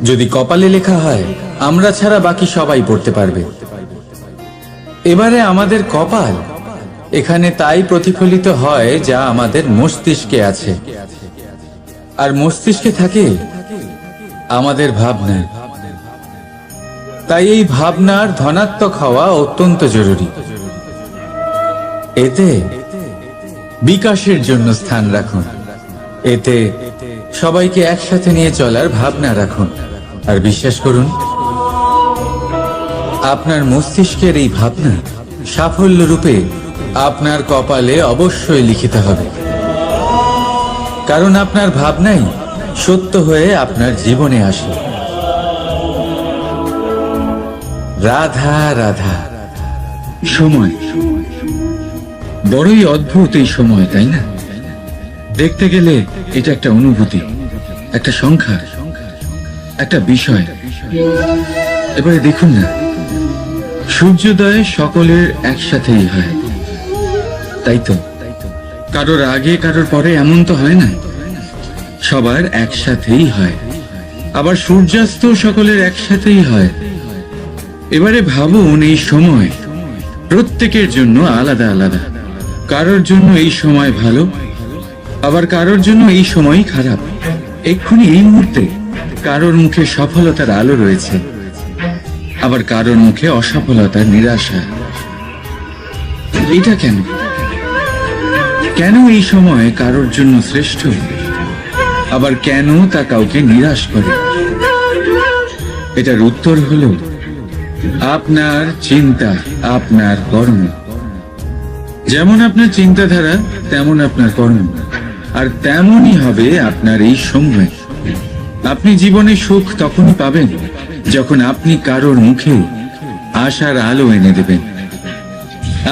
যদি কপালে লেখা হয় আমরা ছাড়া বাকি সবাই পড়তে পারবে। এবারে আমাদের কপাল এখানে তাই প্রতিফলিত হয় যা আমাদের মস্তিষ্কে আছে, আর মস্তিষ্কে থাকে আমাদের ভাবনা। তাই এই ভাবনার ধনাত্মক হওয়া অত্যন্ত জরুরি। এতে বিকাশের জন্য স্থান রাখুন, এতে সবাইকে একসাথে নিয়ে চলার ভাবনা রাখুন, আর বিশ্বাস করুন আপনার মস্তিষ্কের এই ভাবনা সাফল্য রূপে আপনার কপালে অবশ্যই লিখিত হবে। কারণ আপনার ভাবনাই সত্য হয়ে আপনার জীবনে আসে। রাধা রাধা। সময় বড়ই অদ্ভুত, এই সময়, তাই না? দেখতে গেলে এটা একটা অনুভূতি, একটা সংখ্যা, একটা বিষয়। এবারে দেখুন না, সূর্যোদয় সকলের একসাথেই হয়, তাই তো? কারোর আগে কারোর পরে এমন তো হয় না, সবার একসাথেই হয়। আবার সূর্যাস্ত সকলের একসাথেই হয়। এবারে ভাবুন, এই সময় প্রত্যেকের জন্য আলাদা আলাদা। কারোর জন্য এই সময় ভালো, আবার কারোর জন্য এই সময়ই খারাপ। এক্ষুনি এই মুহূর্তে কারোর মুখে সফলতার আলো রয়েছে, আবার কারোর মুখে অসফলতার নিরাশা। এটা কেন? কেন এই সময় কারোর জন্য শ্রেষ্ঠ, আবার কেন তা কাউকে নিরাশ করে? এটার উত্তর হলো আপনার চিন্তা, আপনার কর্ম। যেমন আপনার চিন্তাধারা তেমন আপনার কর্ম, আর তেমনই হবে আপনার এই সময়। আপনি জীবনে সুখ তখনই পাবেন যখন আপনি কারোর মুখে আশার আলো এনে দেবেন।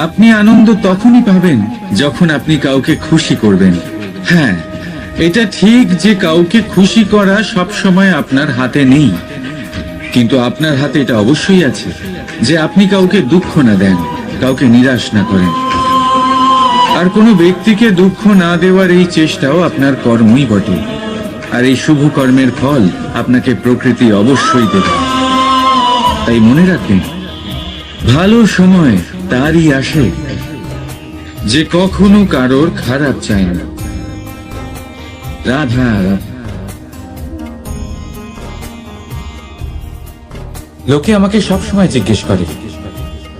আপনি আনন্দ তখনই পাবেন যখন আপনি কাউকে খুশি করবেন। হ্যাঁ, এটা ঠিক যে কাউকে খুশি করা সব সময় আপনার হাতে নেই, কিন্তু আপনার হাতে এটা অবশ্যই আছে যে আপনি কাউকে দুঃখ না দেন, কাউকে নিরাশ না করেন। আর কোনো ব্যক্তিকে দুঃখ না দেওয়ার এই চেষ্টাও আপনার কর্মই বটে। আর এই শুভ কর্মের ফল আপনাকে প্রকৃতি অবশ্যই দেবে। তাই মনে রাখবেন, ভালো সময় তারই আসে যে কখনো কারোর খারাপ চায় না। রাধা রাধা। লোকে আমাকে সবসময় জিজ্ঞেস করে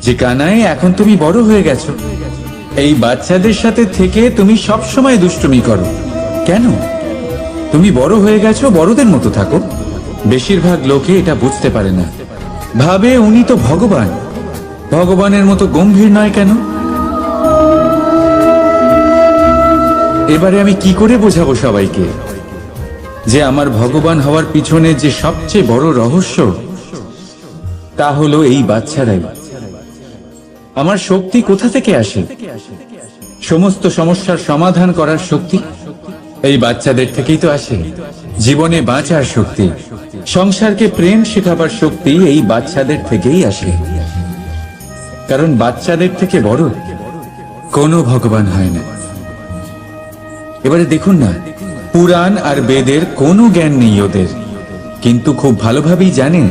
যে কানাই, এখন তুমি বড় হয়ে গেছো, এই বাচ্চাদের সাথে থেকে তুমি সবসময় দুষ্টুমি করো কেন? তুমি বড় হয়ে গেছো, বড়দের মতো থাকো। বেশিরভাগ লোকে এটা বুঝতে পারে না, ভাবে উনি তো ভগবান, ভগবানের মতো গম্ভীর নয় কেন? এবারে আমি কি করে বোঝাবো সবাইকে যে আমার ভগবান হওয়ার পিছনে যে সবচেয়ে বড় রহস্য, তা হলো এই বাচ্চারাই। আমার শক্তি কোথা থেকে আসে? সমস্ত সমস্যার সমাধান করার শক্তি এই বাচ্চাদের থেকেই তো আসে। জীবনে বাঁচার শক্তি, সংসারকে প্রেম শেখাবার শক্তি এই বাচ্চাদের থেকেই আসে, কারণ বাচ্চাদের থেকে বড় কোনো ভগবান হয় না। এবারে দেখুন না, পুরাণ আর বেদের কোনো জ্ঞান নেই ওদের, কিন্তু খুব ভালোভাবেই জানে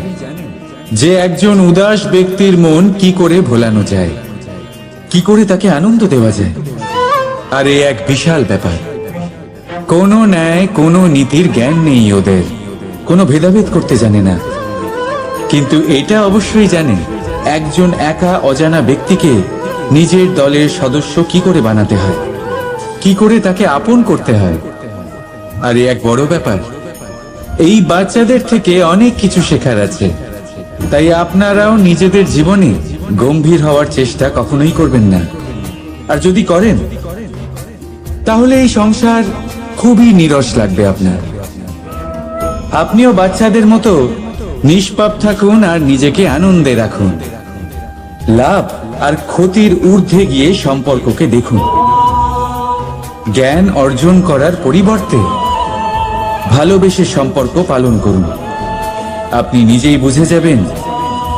যে একজন উদাস ব্যক্তির মন কি করে ভোলানো যায়, কি করে তাকে আনন্দ দেওয়া যায়। আর এ এক বিশাল ব্যাপার। কোনো ন্যায়, কোনো নীতির জ্ঞান নেই ওদের, কোনো ভেদাভেদ করতে জানে না। কিন্তু এটা অবশ্যই জানে একজন একা অজানা ব্যক্তিকে নিজের দলের সদস্য কি করে বানাতে হয়, কি করে তাকে আপন করতে হয়। আর এ এক বড় ব্যাপার। এই বাচ্চাদের থেকে অনেক কিছু শেখার আছে। তাই আপনারাও নিজেদের জীবনে গম্ভীর হওয়ার চেষ্টা কখনোই করবেন না। আর যদি করেন তাহলে এই সংসার খুবই নীরস লাগবে আপনার। আপনিও বাচ্চাদের মতো নিষ্পাপ থাকুন আর নিজেকে আনন্দে রাখুন। লাভ আর ক্ষতির ঊর্ধ্বে গিয়ে সম্পর্ককে দেখুন। জ্ঞান অর্জন করার পরিবর্তে ভালোবেসে সম্পর্ক পালন করুন। আপনি নিজেই বুঝে যাবেন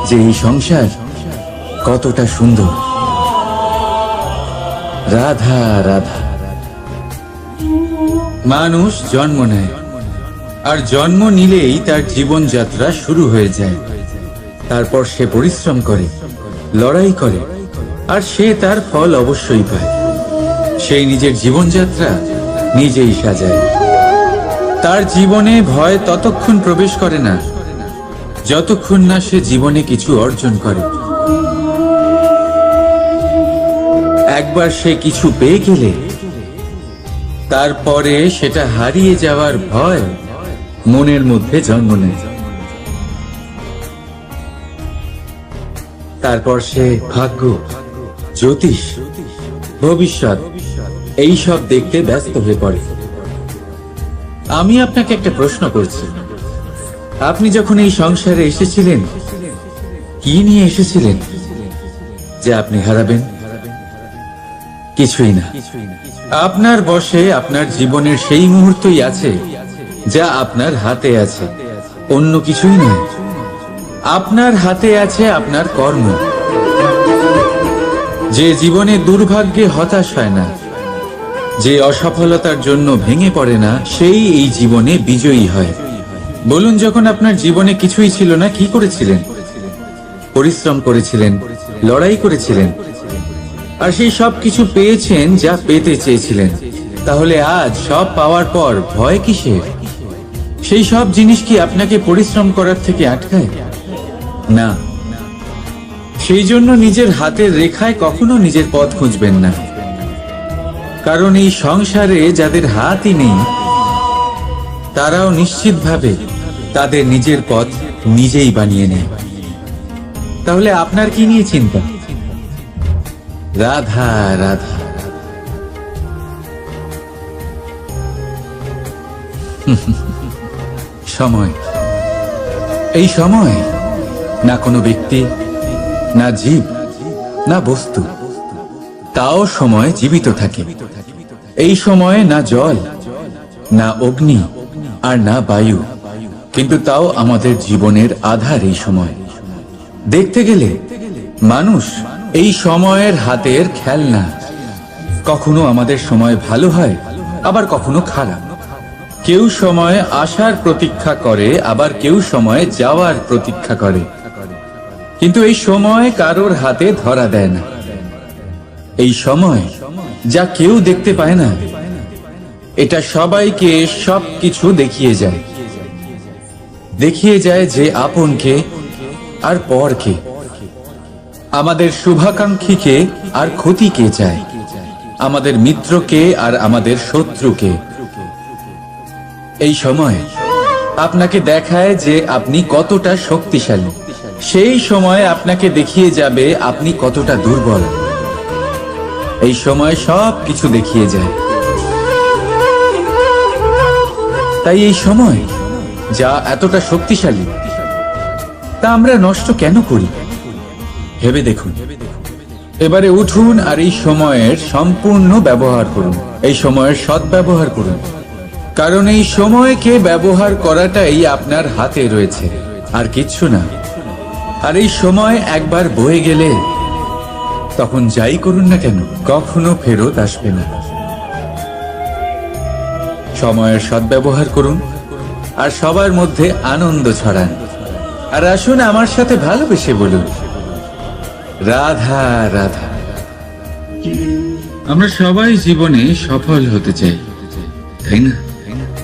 যে এই সংসার কতটা সুন্দর। রাধা রাধা। মানুষ জন্ম নেয়, আর জন্ম নিলেই তার জীবনযাত্রা শুরু হয়ে যায়। তারপর সে পরিশ্রম করে, লড়াই করে, আর সে তার ফল অবশ্যই পায়। সেই নিজের জীবনযাত্রা নিজেই সাজায়। তার জীবনে ভয় ততক্ষণ প্রবেশ করে না যতক্ষণ না সে জীবনে কিছু অর্জন করে। একবার সে কিছু পেয়ে গেলে তারপরে সেটা হারিয়ে যাওয়ার ভয় মনের মধ্যে জন্ম নেয়। তারপর সে ভাগ্য, জ্যোতিষ, ভবিষ্যৎ এই সব দেখতে ব্যস্ত হয়ে পড়ে। আমি আপনাকে একটা প্রশ্ন করছি, আপনি যখন এই সংসারে এসেছিলেন কি নিয়ে এসেছিলেন যে আপনি হারাবেন? কিছুই না। আপনার বশে আপনার জীবনের সেই মুহূর্তই আছে যা আপনার হাতে আছে, অন্য কিছুই নয়। আপনার হাতে আছে আপনার কর্ম। যে জীবনে দুর্ভাগ্যে হতাশ হয় না, যে অসফলতার জন্য ভেঙে পড়ে না, সেই এই জীবনে বিজয়ী হয়। বলুন, যখন আপনার জীবনে কিছুই ছিল না, কি করেছিলেন? পরিশ্রম করেছিলেন, লড়াই করেছিলেন, আর সেই সব কিছু পেয়েছেন যা পেতে চেয়েছিলেন। তাহলে আজ সব পাওয়ার পর ভয় কিসের? সেই সব জিনিস কি আপনাকে পরিশ্রম করার থেকে আটকায়? না। সেই জন্য নিজের হাতের রেখায় কখনো নিজের পথ খুঁজবেন না, কারণ এই সংসারে যাদের হাতই নেই তারাও নিশ্চিতভাবে তাদের নিজের পথ নিজেই বানিয়ে নেয়। তাহলে আপনার কি নিয়ে চিন্তা? রাধা রাধা। সময়, এই সময় না কোনো ব্যক্তি, না জীব, না বস্তু, তাও সময় জীবিত থাকে। এই সময়ে না জল, না অগ্নি, আর না বায়ু, কিন্তু তাও আমাদের জীবনের আধার। এই সময় দেখতে গেলে মানুষ এই সময়ের হাতের খেলনা। কখনো আমাদের সময় ভালো হয়, আবার কখনো খারাপ। কেউ সময় আসার প্রতীক্ষা করে, আবার কেউ সময় যাওয়ার প্রতীক্ষা করে, কিন্তু এই সময় কারোর হাতে ধরা দেয় না। এই সময় যা কেউ দেখতে পায় না, এটা সবাইকে সবকিছু দেখিয়ে যায়। দেখিয়ে যায় যে আপনকে আর পরকে, আমাদের শুভাকাঙ্ক্ষীকে আর ক্ষতিকে চায়, আমাদের মিত্রকে আর আমাদের শত্রুকে। এই সময় আপনাকে দেখায় যে আপনি কতটা শক্তিশালী, সেই সময় আপনাকে দেখিয়ে যাবে আপনি কতটা দুর্বল। এই সময় সব কিছু দেখিয়ে যায়। তাই এই সময় যা এতটা শক্তিশালী, তা আমরা নষ্ট কেন করি? ভেবে দেখুন। এবারে উঠুন আর এই সময়ের সম্পূর্ণ ব্যবহার করুন, এই সময়ের সদ্ব্যবহার করুন। কারণ এই সময়কে ব্যবহার করাটাই আপনার হাতে রয়েছে, আর কিচ্ছু না। আর এই সময় একবার বয়ে গেলে তখন যাই করুন না কেন কখনো ফেরত আসবে না। সময়ের সদ্ব্যবহার করুন আর সবার মধ্যে আনন্দ ছড়ান। আর আসুন আমার সাথে ভালোবেসে বলুন, রাধা রাধা। আমরা সবাই জীবনে সফল হতে চাই, তাই না?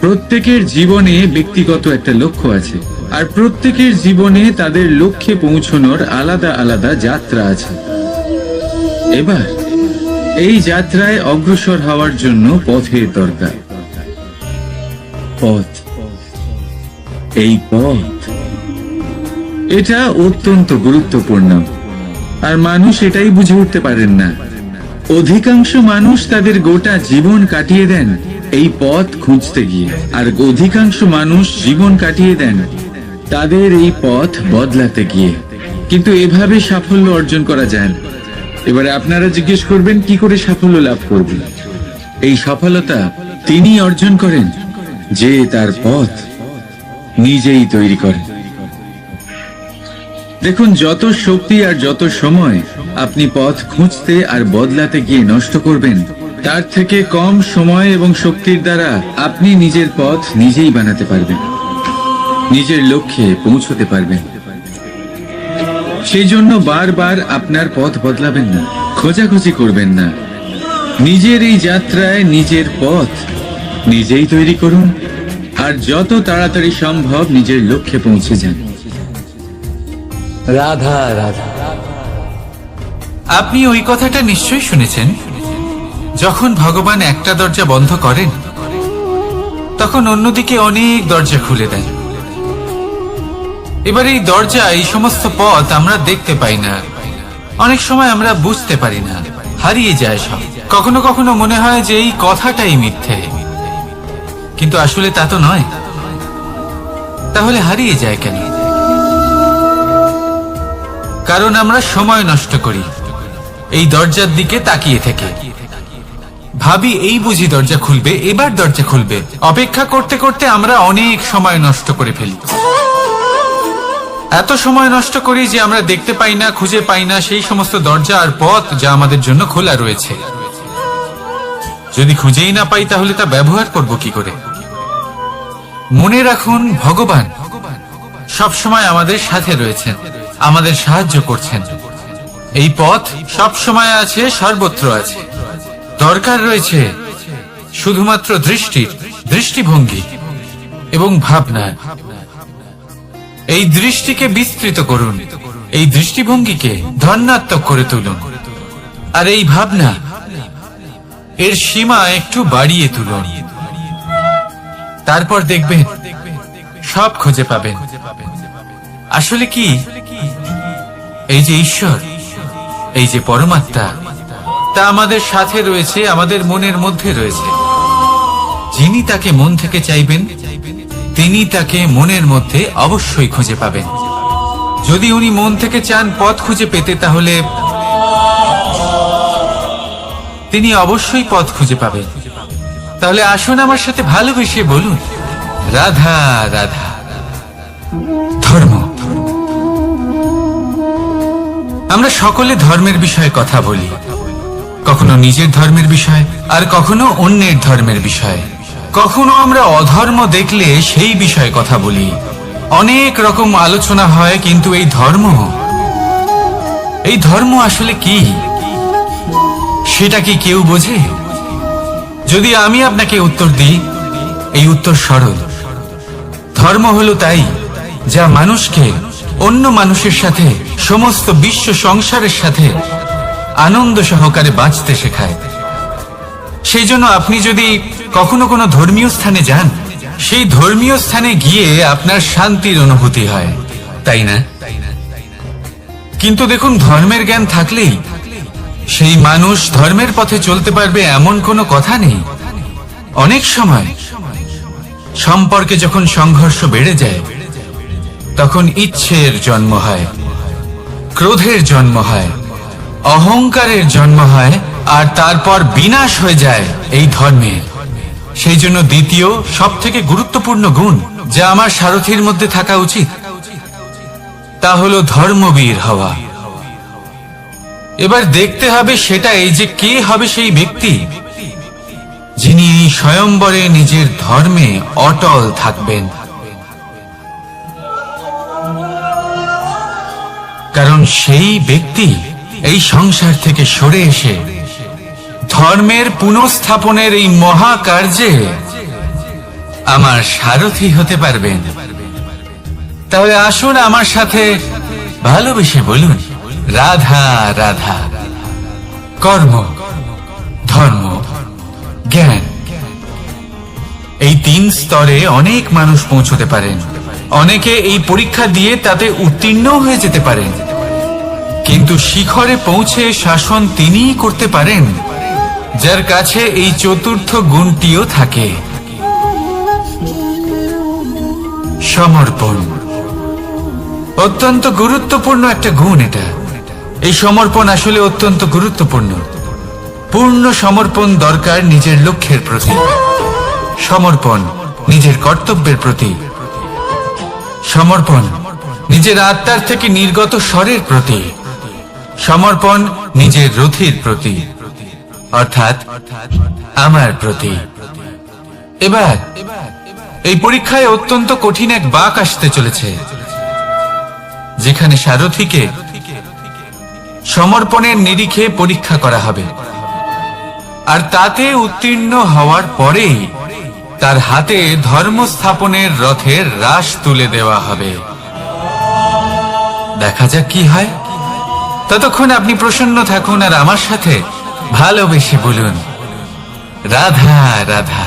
প্রত্যেকের জীবনে ব্যক্তিগত একটা লক্ষ্য আছে, আর প্রত্যেকের জীবনে তাদের লক্ষ্যে পৌঁছানোর আলাদা আলাদা যাত্রা আছে। এবার এই যাত্রায় অগ্রসর হওয়ার জন্য পথের দরকার। পথ, এই পথ, এটা অত্যন্ত গুরুত্বপূর্ণ, আর মানুষ এটাই বুঝে উঠতে পারেন না। অধিকাংশ মানুষ তাদের গোটা জীবন কাটিয়ে দেন এই পথ খুঁজতে গিয়ে, আর অধিকাংশ মানুষ জীবন কাটিয়ে দেন তাদের এই পথ বদলাতে গিয়ে। কিন্তু এভাবে সাফল্য অর্জন করা যায় না। এবারে আপনারা জিজ্ঞেস করবেন, কি করে সাফল্য লাভ করবেন? এই সফলতা তিনি অর্জন করেন যে তার পথ নিজেই তৈরি করেন। দেখুন, যত শক্তি আর যত সময় আপনি পথ খুঁজতে আর বদলাতে গিয়ে নষ্ট করবেন, তার থেকে কম সময় এবং শক্তির দ্বারা আপনি নিজের পথ নিজেই বানাতে পারবেন, নিজের লক্ষ্যে পৌঁছতে পারবেন। সেই জন্য বারবার আপনার পথ বদলাবেন না, খোঁজাখুঁজি করবেন না। নিজের এই যাত্রায় নিজের পথ নিজেই তৈরি করুন, আর যত তাড়াতাড়ি সম্ভব নিজের লক্ষ্যে পৌঁছে যান। রাধা রাধা। আপনি ওই কথাটা নিশ্চয়ই শুনেছেন, যখন ভগবান একটা দরজা বন্ধ করেন তখন অন্যদিকে অনেক দরজা খুলে দেন। এবার এই দরজা, এই সমস্ত পথ আমরা দেখতে পাই না, অনেক সময় আমরা বুঝতে পারি না, হারিয়ে যায় সব। কখনো কখনো মনে হয় যে এই কথাটাই মিথ্যে, কিন্তু আসলে তা তো নয়। তাহলে হারিয়ে যায় কেন? কারণ আমরা সময় নষ্ট করি এই দরজার দিকে তাকিয়ে থেকে। ভাবি এই বুঝি দরজা খুলবে, এবার দরজা খুলবে। অপেক্ষা করতে করতে আমরা অনেক সময় নষ্ট করে ফেলি। এত সময় নষ্ট করি যে আমরা দেখতে পাই না, খুঁজে পাই না সেই সমস্ত দরজা আর পথ যা আমাদের জন্য খোলা রয়েছে। যদি খুঁজেই না পাই তাহলে তা ব্যবহার করব কি করে? মনে রাখুন, ভগবান সব সময় আমাদের সাথে রয়েছেন, আমাদের সাহায্য করছেন। এই পথ সব সময় আছে, সর্বত্র আছে। দরকার রয়েছে শুধুমাত্র দৃষ্টির, দৃষ্টিভঙ্গি এবং ভাবনা। এই দৃষ্টিকে বিস্তৃত করুন, এই দৃষ্টিভঙ্গিকে ধনাত্মক করে তুলুন, আর এই ভাবনা, এর সীমা একটু বাড়িয়ে তুলুন। তারপর দেখবেন সব খুঁজে পাবেন। আসলে কি, এই যে ঈশ্বর, এই যে পরমাত্মা, তা আমাদের সাথে রয়েছে, আমাদের মনের মধ্যে রয়েছে। যিনি তাকে মন থেকে চাইবেন তিনি তাকে মনের মধ্যে অবশ্যই খুঁজে পাবেন। যদি উনি মন থেকে চান পথ খুঁজে পেতে, তাহলে তিনি অবশ্যই পথ খুঁজে পাবেন। তাহলে আসুন আমার সাথে ভালোবেসে বলুন, রাধা রাধা। ধর্ম, আমরা সকলে ধর্মের বিষয়ে কথা বলি, কখনো নিজের ধর্মের বিষয়, আর কখনো অন্যের ধর্মের বিষয়। কখনো আমরা অধর্ম দেখলে সেই বিষয়ে কথা বলি। অনেক রকম আলোচনা হয়, কিন্তু এই ধর্ম আসলে কি, সেটা কি কেউ বোঝে? যদি আমি আপনাকে উত্তর দিই, এই উত্তর সরল। ধর্ম হলো তাই যা মানুষকে অন্য মানুষের সাথে, সমস্ত বিশ্ব সংসারের সাথে আনন্দ সহকারে বাঁচতে শেখায়। সেই জন্য আপনি যদি কখনো কোনো ধর্মীয় স্থানে যান, সেই ধর্মীয় স্থানে গিয়ে আপনার শান্তির অনুভূতি হয়, তাই না? কিন্তু দেখুন, ধর্মের জ্ঞান থাকলেই সেই মানুষ ধর্মের পথে চলতে পারবে এমন কোনো কথা নেই। অনেক সময় সম্পর্কে যখন সংঘর্ষ বেড়ে যায়, তখন ইচ্ছের জন্ম হয়, ক্রোধের জন্ম হয়, অহংকারের জন্ম হয়, আর তারপর বিনাশ হয়ে যায় এই ধর্মের। সেই জন্য দ্বিতীয় সব থেকে গুরুত্বপূর্ণ গুণ যা আমার সারথীর মধ্যে থাকা উচিত তা হলো ধর্মবীর হওয়া। এবার দেখতে হবে সেটা এই যে কে হবে সেই ব্যক্তি যিনি এই স্বয়ম্বরে নিজের ধর্মে অটল থাকবেন। কারণ সেই ব্যক্তি এই সংসার থেকে সরে এসে ধর্মের পুনঃস্থাপনের এই মহাকার্যে আমার সারথি হতে পারবেন। তাহলে আসুন আমার সাথে ভালোবেসে বলুন, রাধা রাধা। কর্ম, ধর্ম, জ্ঞান, এই 3 স্তরে অনেক মানুষ পৌঁছতে পারেন। অনেকে এই পরীক্ষা দিয়ে তাতে উত্তীর্ণ হয়ে যেতে পারেন, কিন্তু শিখরে পৌঁছে শাসন তিনিই করতে পারেন যার কাছে এই চতুর্থ গুণটিও থাকে, সমর্পণ। অত্যন্ত গুরুত্বপূর্ণ একটা গুণ এটা। এই সমর্পণ আসলে অত্যন্ত গুরুত্বপূর্ণ। পূর্ণ সমর্পণ দরকার নিজের লক্ষ্যের প্রতি, সমর্পণ নিজের কর্তব্যের প্রতি, সমর্পণ নিজের আত্মার থেকে নির্গত স্বরের প্রতি, সমর্পণ নিজের রথীর প্রতি, অর্থাৎ আমার প্রতি। এবার এই পরীক্ষায় অত্যন্ত কঠিন এক বাঁক আসতে চলেছে, যেখানে সারথীকে সমর্পণের নিরিখে পরীক্ষা করা হবে, আর তাতে উত্তীর্ণ হওয়ার পরেই তার হাতে ধর্ম স্থাপনের রথের রাশ তুলে দেওয়া হবে। দেখা যাক কি হয়। ততক্ষণ আপনি প্রসন্ন থাকুন আর আমার সাথে ভালোবেসে বলুন, রাধা রাধা।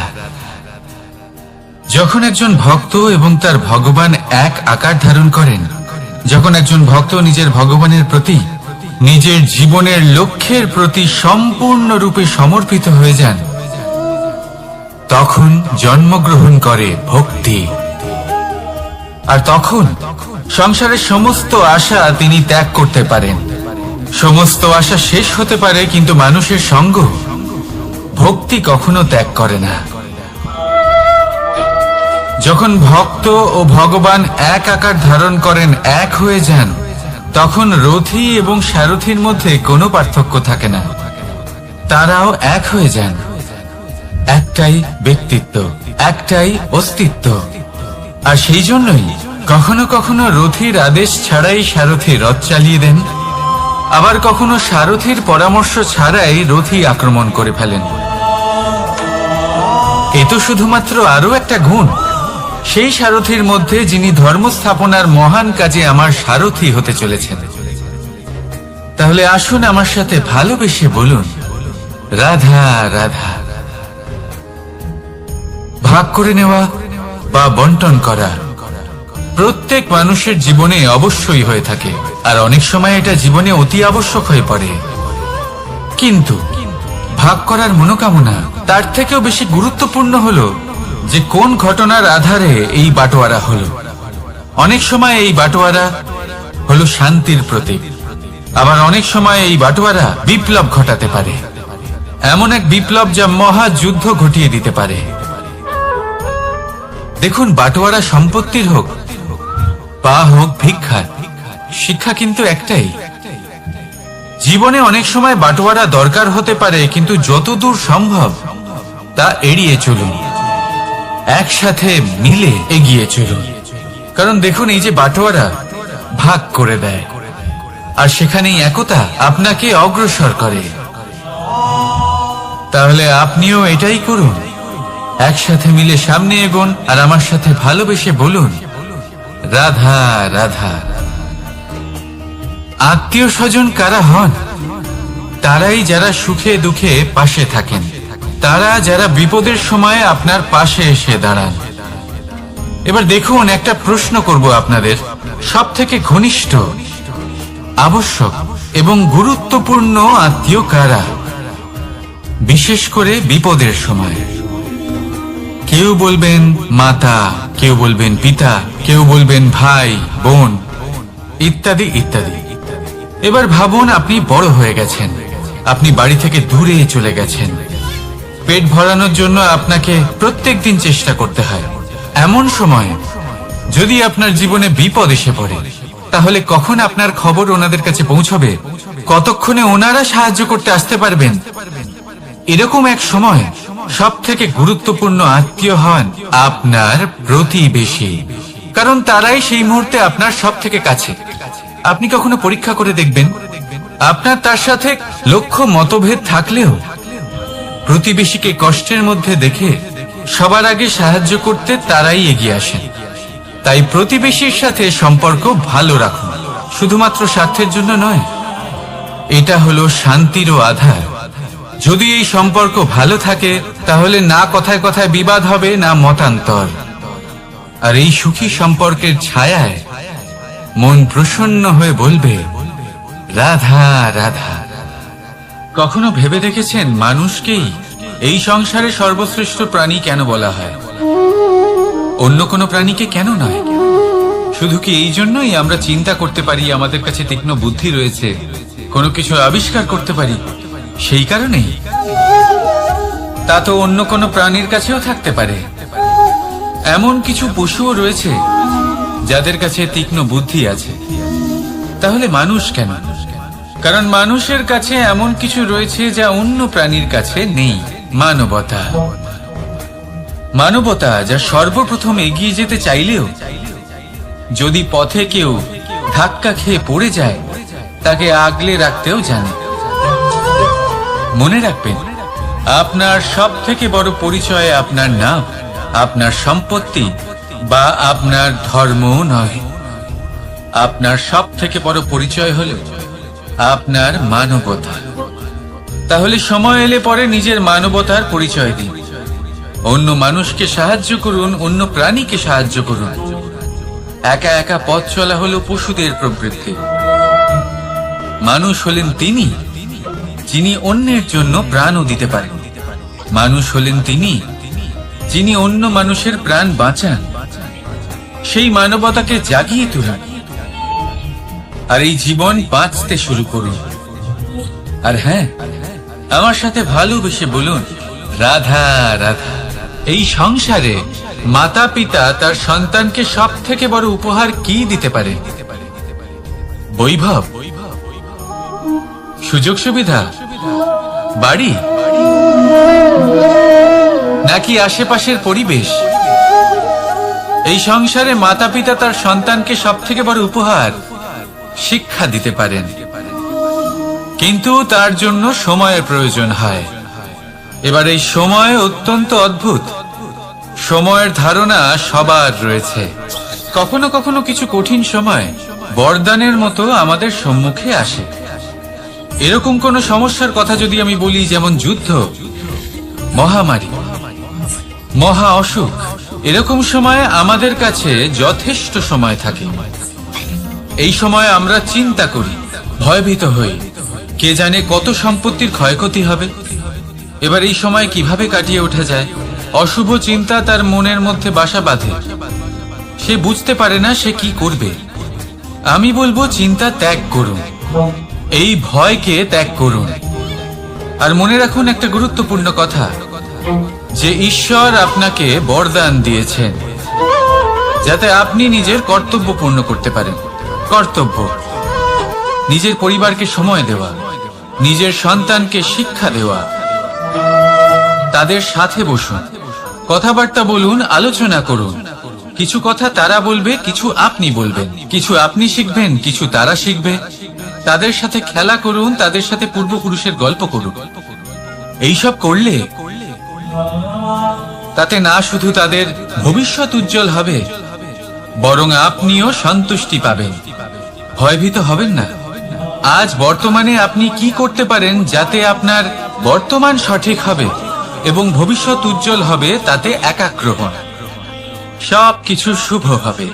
যখন একজন ভক্ত এবং তার ভগবান এক আকার ধারণ করেন, যখন একজন ভক্ত নিজের ভগবানের প্রতি, নিজের জীবনের লক্ষ্যের প্রতি সম্পূর্ণরূপে সমর্পিত হয়ে যান, তখন জন্মগ্রহণ করে ভক্তি। আর তখন সংসারের সমস্ত আশা তিনি ত্যাগ করতে পারেন। সমস্ত আশা শেষ হতে পারে, কিন্তু মানুষের সঙ্গ ভক্তি কখনো ত্যাগ করে না। যখন ভক্ত ও ভগবান এক আকার ধারণ করেন, এক হয়ে যান, তখন রথী এবং সারথীর মধ্যে কোনো পার্থক্য থাকে না। তারাও এক হয়ে যান। একটাই ব্যক্তিত্ব, একটাই অস্তিত্ব। আর সেই জন্যই কখনো কখনো রথীর আদেশ ছাড়াই সারথী রথ চালিয়ে দেন, আবার কখনো সারথীর পরামর্শ ছাড়াই রথী আক্রমণ করে ফেলেন। এ তো শুধুমাত্র আরো একটা গুণ সেই সারথীর মধ্যে যিনি ধর্ম স্থাপনার মহান কাজে আমার সারথী হতে চলেছেন। তাহলে আসুন আমার সাথে ভালোবেসে বলুন, রাধা রাধা। ভাগ করে নেওয়া বা বন্টন করা প্রত্যেক মানুষের জীবনে অবশ্যই হয়ে থাকে, আর অনেক সময় এটা জীবনে অতি আবশ্যক হয়ে পড়ে। কিন্তু ভাগ করার মনোকামনা তার থেকেও বেশি গুরুত্বপূর্ণ হলো যে কোন ঘটনার আধারে এই বাটোয়ারা হলো। অনেক সময় এই বাটোয়ারা হলো শান্তির প্রতীক, আবার অনেক সময় এই বাটোয়ারা বিপ্লব ঘটাতে পারে, এমন এক বিপ্লব যা মহাযুদ্ধ ঘটিয়ে দিতে পারে। দেখুন, বাটোয়ারা সম্পত্তির হোক বা হোক ভিক্ষার, শিক্ষা কিন্তু একটাই। জীবনে অনেক সময় বাটোয়ারা দরকার হতে পারে, কিন্তু যতদূর সম্ভব তা এড়িয়ে চলুন, একসাথে মিলে এগিয়ে চলুন। কারণ দেখুন, এই যে বাটোয়ারা ভাগ করে দেয়, আর সেখানেই একতা আপনাকে অগ্রসর করে। তাহলে আপনিও এটাই করুন, একসাথে মিলে সামনে এগোন, আর আমার সাথে ভালোবেসে বলুন, রাধা রাধা। আত্মীয় স্বজন কারা হন? তারাই যারা সুখে দুঃখে পাশে থাকেন, তারা যারা বিপদের সময় আপনার পাশে এসে দাঁড়ান। এবার দেখুন, একটা প্রশ্ন করব আপনাদের, সব থেকে ঘনিষ্ঠ, আবশ্যক এবং গুরুত্বপূর্ণ আত্মীয় কারা, বিশেষ করে বিপদের সময়? কেউ বলবেন মাতা, কেউ বলবেন পিতা, কেউ বলবেন ভাই বোন, ইত্যাদি ইত্যাদি। এবার ভাবুন, আপনি বড় হয়ে গেছেন, আপনি বাড়ি থেকে দূরে চলে গেছেন, পেট ভরানোর জন্য আপনাকে প্রত্যেকদিন চেষ্টা করতে হয়। এমন সময় যদি আপনার জীবনে বিপদ এসে পড়ে, তাহলে কখন আপনার খবর ওনাদের কাছে পৌঁছবে, কতক্ষণে ওনারা সাহায্য করতে আসতে পারবেন? এরকম এক সময় সব থেকে গুরুত্বপূর্ণ আত্মীয় হন আপনার প্রতিবেশী, কারণ তারাই সেই মুহূর্তে আপনার সব থেকে কাছে। আপনি কখনো পরীক্ষা করে দেখবেন, আপনার তার সাথে লক্ষ মতভেদ থাকলেও প্রতিবেশীকে কষ্টের মধ্যে দেখে সবার আগে সাহায্য করতে তারাই এগিয়ে আসেন। তাই প্রতিবেশীর সাথে সম্পর্ক ভালো রাখুন, শুধুমাত্র স্বার্থের জন্য নয়। এটা হলো শান্তিরও আধার। যদি এই সম্পর্ক ভালো থাকে, তাহলে না কথায় কথায় বিবাদ হবে, না মতান্তর। আর এই সুখী সম্পর্কের ছায়ায় মন প্রসন্ন হয়ে বলবে, রাধা রাধা। কখনো ভেবে দেখেছেন মানুষকেই এই সংসারে সর্বশ্রেষ্ঠ প্রাণী কেন বলা হয়? অন্য কোনো প্রাণীকে কেন নয়? শুধু কি এই জন্যই আমরা চিন্তা করতে পারি, আমাদের কাছে তীক্ষ্ণ বুদ্ধি রয়েছে, কোনো কিছু আবিষ্কার করতে পারি, সেই কারণেই? তা তো অন্য কোনো প্রাণীর কাছেও থাকতে পারে। এমন কিছু পশুও রয়েছে যাদের কাছে তীক্ষ্ণ বুদ্ধি আছে। তাহলে মানুষ কেন? কারণ মানুষের কাছে এমন কিছু রয়েছে যা অন্য প্রাণীর কাছে নেই। মানবতা। মানবতা যা সর্বপ্রথম এগিয়ে যেতে চাইলেও যদি পথে কেউ ধাক্কা খেয়ে পড়ে যায়, তাকে আগলে রাখতেও জানে। মনে রাখবেন, আপনার সব থেকে বড় পরিচয় আপনার নাম, আপনার সম্পত্তি বা আপনার ধর্মও নয়। আপনার সব থেকে বড় পরিচয় হলো আপনার মানবতা। তাহলে সময় এলে পরে নিজের মানবতার পরিচয় দিন। অন্য মানুষকে সাহায্য করুন, অন্য প্রাণীকে সাহায্য করুন। একা একা পথ চলা হলো পশুদের প্রবৃত্তি। মানুষ হলেন তিনি যিনি অন্যের জন্য প্রাণও দিতে পারেন। মানুষ হলেন তিনি যিনি অন্য মানুষের প্রাণ বাঁচান। সেই মানবতাকে জাগিয়ে তুলুন আর এই জীবন বাঁচতে শুরু করুন। আর হ্যাঁ, আমার সাথে ভালোবেসে বলুন, রাধা রাধা। এই সংসারে মাতা পিতা তার সন্তানকে সব থেকে বড় উপহার কি দিতে পারে? বৈভব, সুযোগ সুবিধা, বাড়ি, নাকি আশেপাশের পরিবেশ? এই সংসারে মাতা পিতা তার সন্তানকে সব থেকে বড় উপহার শিক্ষা দিতে পারেন, কিন্তু তার জন্য সময়ের প্রয়োজন হয়। এবার এই সময় অত্যন্ত অদ্ভুত। সময়ের ধারণা সবার রয়েছে। কখনো কখনো কিছু কঠিন সময় বরদানের মতো আমাদের সম্মুখে আসে। এরকম কোন সমস্যার কথা যদি আমি বলি, যেমন যুদ্ধ, মহামারী, মহা অসুখ, এরকম সময় আমাদের কাছে যথেষ্ট সময় থাকে। এই সময় আমরা চিন্তা করি, ভয়ভীত হই, কে জানে কত সম্পত্তির ক্ষয়ক্ষতি হবে। এবার এই সময় কিভাবে কাটিয়ে ওঠা যায়? অশুভ চিন্তা তার মনের মধ্যে বাসা বাঁধে। সে বুঝতে পারে না সে কি করবে। আমি বলবো, চিন্তা ত্যাগ করুন, এই ভয়কে ত্যাগ করুন। আর মনে রাখুন একটা গুরুত্বপূর্ণ কথা, যে ঈশ্বর আপনাকে বরদান দিয়েছেন যাতে আপনি নিজের কর্তব্য পূর্ণ করতে পারেন। কর্তব্য, নিজের পরিবারকে সময় দেওয়া, নিজের সন্তানকে শিক্ষা দেওয়া। তাদের সাথে বসুন, কথাবার্তা বলুন, আলোচনা করুন। কিছু কথা তারা বলবে, কিছু আপনি বলবেন, কিছু আপনি শিখবেন, কিছু তারা শিখবে। তাদের সাথে খেলা করুন, তাদের সাথে পূর্বপুরুষের গল্প করুন। এইসব করলে তাতে না শুধু তাদের ভবিষ্যৎ উজ্জ্বল হবে, বরং আপনিও সন্তুষ্টি পাবেন। ভয়ভীত হবেন না। আজ বর্তমানে আপনি কি করতে পারেন যাতে আপনার বর্তমান সঠিক হবে এবং ভবিষ্যৎ উজ্জ্বল হবে, তাতে একাগ্র হন। সব কিছু শুভ হবে।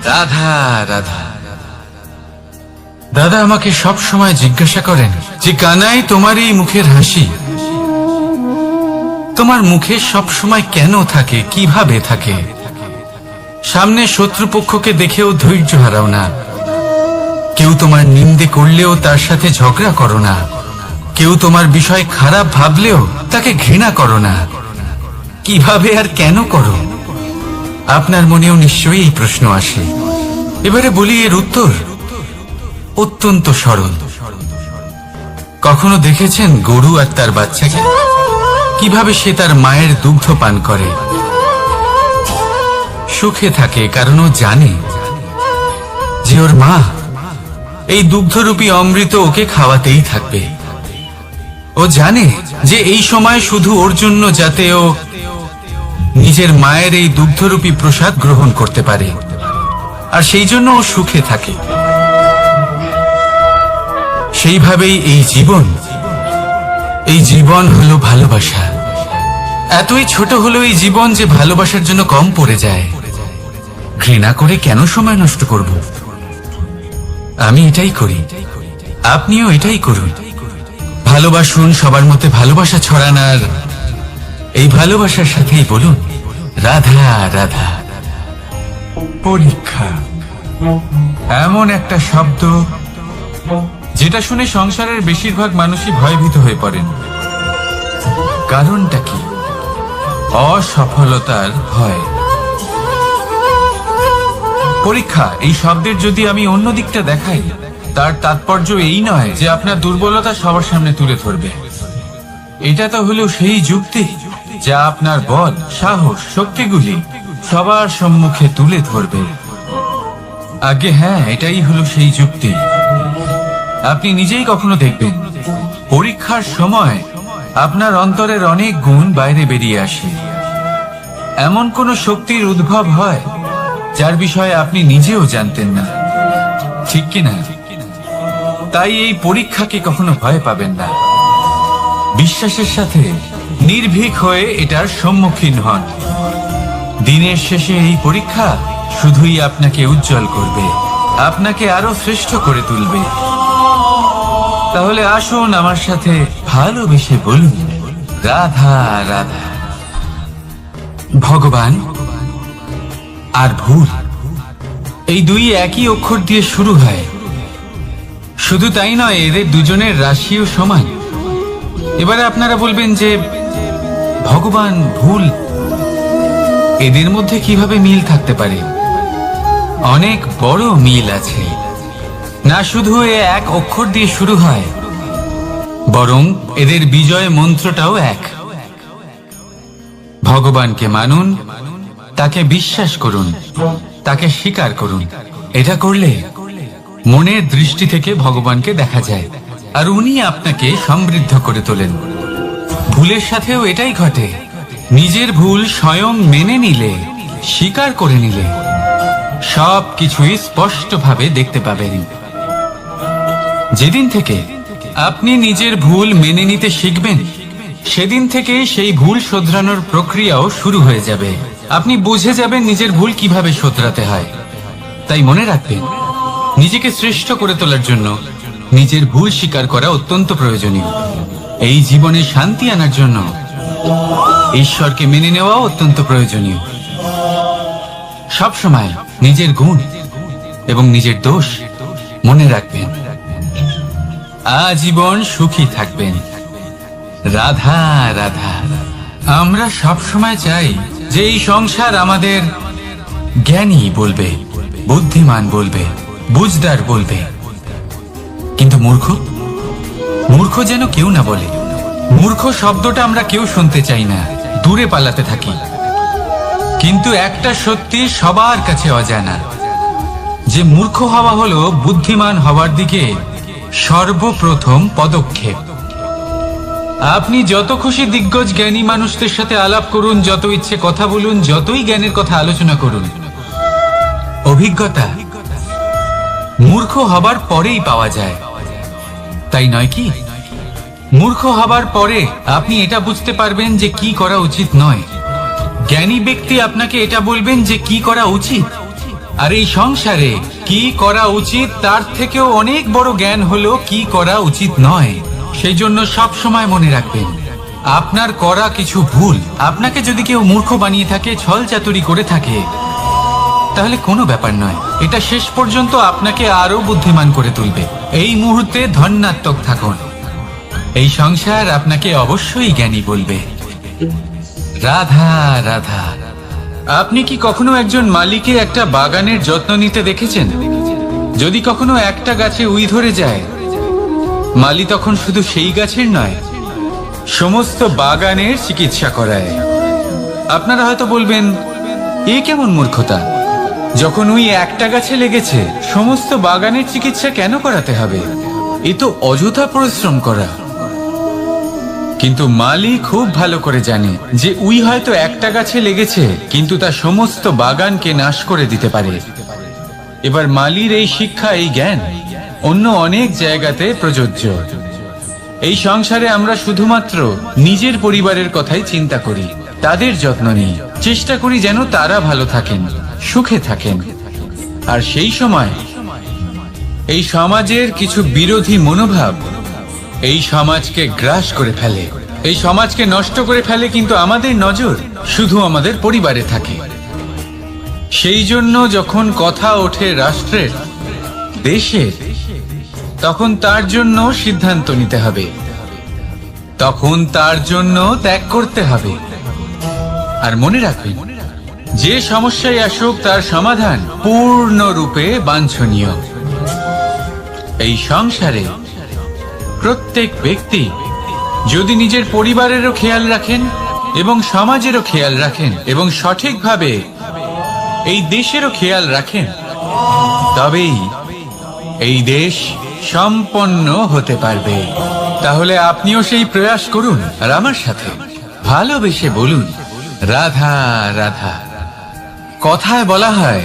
রাধা রাধা। দাদা আমাকে সব সময় জিজ্ঞাসা করেন যে, কানাই, তোমার এই মুখের হাসি, তোমার মুখে সব সময় কেন থাকে, কিভাবে থাকে? সামনে শত্রুপক্ষকে দেখেও ধৈর্য হারাও না। কেউ তোমার নিন্দে করলেও তার সাথে ঝগড়া করো না। কেউ তোমার বিষয় খারাপ ভাবলেও তাকে ঘৃণা করো না। কিভাবে আর কেন করো? আপনার মনেও নিশ্চয়ই এই প্রশ্ন আসে। এবারে বলি, এর উত্তর অত্যন্ত সরল। কখনো দেখেছেন গরু আর তার বাচ্চাকে কিভাবে সে তার মায়ের দুগ্ধ পান করে? সুখে থাকে, কারণ ও জানে যে ওর মা এই দুগ্ধরূপী অমৃত ওকে খাওয়াতেই থাকবে। ও জানে যে এই সময় শুধু ওর জন্য, যাতে ও নিজের মায়ের এই দুগ্ধরূপী প্রসাদ গ্রহণ করতে পারে, আর সেই জন্য ও সুখে থাকে। সেইভাবেই এই জীবন হলো ভালোবাসা। এতই ছোট হলো এই জীবন যে ভালোবাসার জন্য কম পড়ে যায়। ঘৃণা করে কেন সময় নষ্ট করব? আমি এটাই করি, আপনিও এটাই করুন। ভালোবাসুন, সবার মধ্যে ভালোবাসা ছড়ান, আর এই ভালোবাসার সাথেই বলুন রাধা রাধা। পরীক্ষা এমন একটা শব্দ যেটা শুনে সংসারের বেশিরভাগ মানুষই ভয়ভীত হয়ে পড়েন। কারণটা কি? অসফলতার ভয়। পরীক্ষা এই শব্দের যদি আমি অন্য দিকটা দেখাই, তার তাৎপর্য এই নয় যে আপনার দুর্বলতা সবার সামনে তুলে ধরবে। এটা তো হলো সেই যুক্তি যা আপনার বল, সাহস, শক্তিগুলি সবার সম্মুখে তুলে ধরবে। আগে হ্যাঁ, এটাই হলো সেই যুক্তি। আপনি নিজেই কখনো দেখবেন পরীক্ষার সময় আপনার অন্তরের অনেক গুণ বাইরে বেরিয়ে আসে। এমন কোন শক্তির উদ্ভব হয় যার বিষয়ে আপনি নিজেও জানতেন না, ঠিক কিনা? তাই এই পরীক্ষাকে কখনো ভয় পাবেন না। বিশ্বাসের সাথে নির্ভীক হয়ে এটার সম্মুখীন হন। দিনের শেষে এই পরীক্ষা শুধুই আপনাকে উজ্জ্বল করবে, আপনাকে আরো শ্রেষ্ঠ করে তুলবে। তাহলে আসুন আমার সাথে ভালোবেসে বলুন রাধা রাধা। ভগবান আর ভুল, এই দুই একই অক্ষর দিয়ে শুরু হয়। শুধু তাই নয়, এদের দুজনের রাশিও সমান। এবারে আপনারা বলবেন যে ভগবান, ভুল, এদের মধ্যে কিভাবে মিল থাকতে পারে? অনেক বড় মিল আছে। না শুধু এ এক অক্ষর দিয়ে শুরু হয়, বরং এদের বিজয় মন্ত্রটাও এক। ভগবানকে মানুন, তাকে বিশ্বাস করুন, তাকে স্বীকার করুন। এটা করলে মনের দৃষ্টি থেকে ভগবানকে দেখা যায়, আর উনি আপনাকে সমৃদ্ধ করে তোলেন। ভুলের সাথেও এটাই ঘটে। নিজের ভুল স্বয়ং মেনে নিলে, স্বীকার করে নিলে সব কিছুই স্পষ্টভাবে দেখতে পাবেন। যেদিন থেকে আপনি নিজের ভুল মেনে নিতে শিখবেন, সেদিন থেকে সেই ভুল শোধরানোর প্রক্রিয়াও শুরু হয়ে যাবে। আপনি বুঝে যাবেন নিজের ভুল কিভাবে শোধরাতে হয়। তাই মনে রাখবেন, নিজেকে শ্রেষ্ঠ করে তোলার জন্য নিজের ভুল স্বীকার করা অত্যন্ত প্রয়োজনীয়। এই জীবনে শান্তি আনার জন্য ঈশ্বরকে মেনে নেওয়াও অত্যন্ত প্রয়োজনীয়। সবসময় নিজের গুণ এবং নিজের দোষ মনে রাখবেন। আজীবন সুখী থাকবেন। রাধা রাধা। আমরা সবসময় চাই যে এই সংসার আমাদের জ্ঞানী বলবে, বুদ্ধিমান বলবে, বুঝদার বলবে, কিন্তু মূর্খ যেন কেউ না বলে। মূর্খ শব্দটা আমরা কেউ শুনতে চাই না, দূরে পালাতে থাকি। কিন্তু একটা সত্যি সবার কাছে অজানা, যে মূর্খ হওয়া হলো বুদ্ধিমান হওয়ার দিকে সর্বপ্রথম পদক্ষেপ। আপনি যত খুশি দিগ্গজ জ্ঞানী মানুষদের সাথে আলাপ করুন, যত ইচ্ছে কথা বলুন, যতই জ্ঞানের কথা আলোচনা করুন, অভিজ্ঞতা মূর্খ হবার পরেই পাওয়া যায়, তাই নয় কি? মূর্খ হবার পরে আপনি এটা বুঝতে পারবেন যে কি করা উচিত নয়। জ্ঞানী ব্যক্তি আপনাকে এটা বলবেন যে কি করা উচিত। আর এই সংসারে কি করা উচিত তার থেকেও অনেক বড় জ্ঞান হলো কি করা উচিত নয়। সেই জন্য সব সময় মনে রাখবেন, আপনার করা কিছু ভুল আপনাকে যদি কেউ মূর্খ বানিয়ে থাকে, ছল চাতুরি করে থাকে, তাহলে কোনো ব্যাপার নয়। এটা শেষ পর্যন্ত আপনাকে আরো বুদ্ধিমান করে তুলবে। এই মুহূর্তে ধন্যাত্মক থাকুন। এই সংসার আপনাকে অবশ্যই জ্ঞানী বলবে। রাধা রাধা। আপনি কি কখনো একজন মালিকের একটা বাগানের যত্ন নিতে দেখেছেন? যদি কখনো একটা গাছে উই ধরে যায়, মালি তখন শুধু সেই গাছের নয়, সমস্ত বাগানের চিকিৎসা করায়। আপনারা হয়তো বলবেন, এ কেমন মূর্খতা? যখন উই একটা গাছে লেগেছে, সমস্ত বাগানের চিকিৎসা কেন করাতে হবে? এ তো অযথা পরিশ্রম করা। কিন্তু মালি খুব ভালো করে জানে যে উই হয়তো একটা গাছে লেগেছে, কিন্তু তা সমস্ত বাগানকে নাশ করে দিতে পারে। এবার মালির এই শিক্ষা, এই জ্ঞান অন্য অনেক জায়গাতে প্রযোজ্য। এই সংসারে আমরা শুধুমাত্র নিজের পরিবারের কথাই চিন্তা করি, তাদের যত্ন নিই, চেষ্টা করি যেন তারা ভালো থাকেন, সুখে থাকেন। আর সেই সময় এই সমাজের কিছু বিরোধী মনোভাব এই সমাজকে গ্রাস করে ফেলে, এই সমাজকে নষ্ট করে ফেলে, কিন্তু আমাদের নজর শুধু আমাদের পরিবারে থাকে। সেই জন্য যখন কথা ওঠে রাষ্ট্রের, দেশের, তখন তার জন্য সিদ্ধান্ত নিতে হবে, তখন তার জন্য ত্যাগ করতে হবে। আর মনে রাখবেন, যে সমস্যায় আসুক তার সমাধান পূর্ণরূপে বাঞ্ছনীয়। এই সংসারে প্রত্যেক ব্যক্তি যদি নিজের পরিবারেরও খেয়াল রাখেন এবং সমাজেরও খেয়াল রাখেন এবং সঠিকভাবে এই দেশেরও খেয়াল রাখেন, তবেই এই দেশ সম্পন্ন হতে পারবে। তাহলে আপনিও সেই প্রয়াস করুন আর আমার সাথে ভালোবেসে বলুন, রাধা রাধা। কথায় বলা হয়,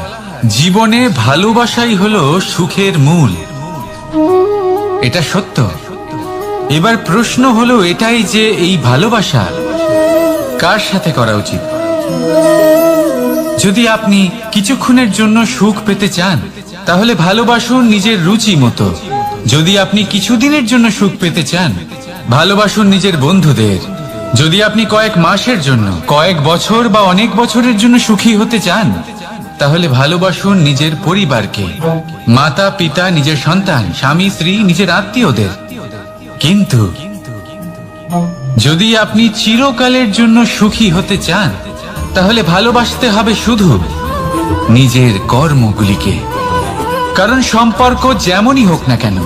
জীবনে ভালোবাসাই হলো সুখের মূল। এটা সত্য। এবার প্রশ্ন হলো এটাই যে এই ভালোবাসা কার সাথে করা উচিত? যদি আপনি কিছুক্ষণের জন্য সুখ পেতে চান, তাহলে ভালোবাসুন নিজের রুচি মতো। যদি আপনি কিছুদিনের জন্য সুখ পেতে চান, ভালোবাসুন নিজের বন্ধুদের। যদি আপনি কয়েক মাসের জন্য, কয়েক বছর বা অনেক বছরের জন্য সুখী হতে চান, তাহলে ভালোবাসুন নিজের পরিবারকে, মাতা পিতা, নিজের সন্তান, স্বামী স্ত্রী, নিজের আত্মীয়দের। কিন্তু যদি আপনি চিরকালের জন্য সুখী হতে চান, তাহলে ভালোবাসতে হবে শুধু নিজের কর্মগুলিকে। কারণ সম্পর্ক যেমনই হোক না কেন,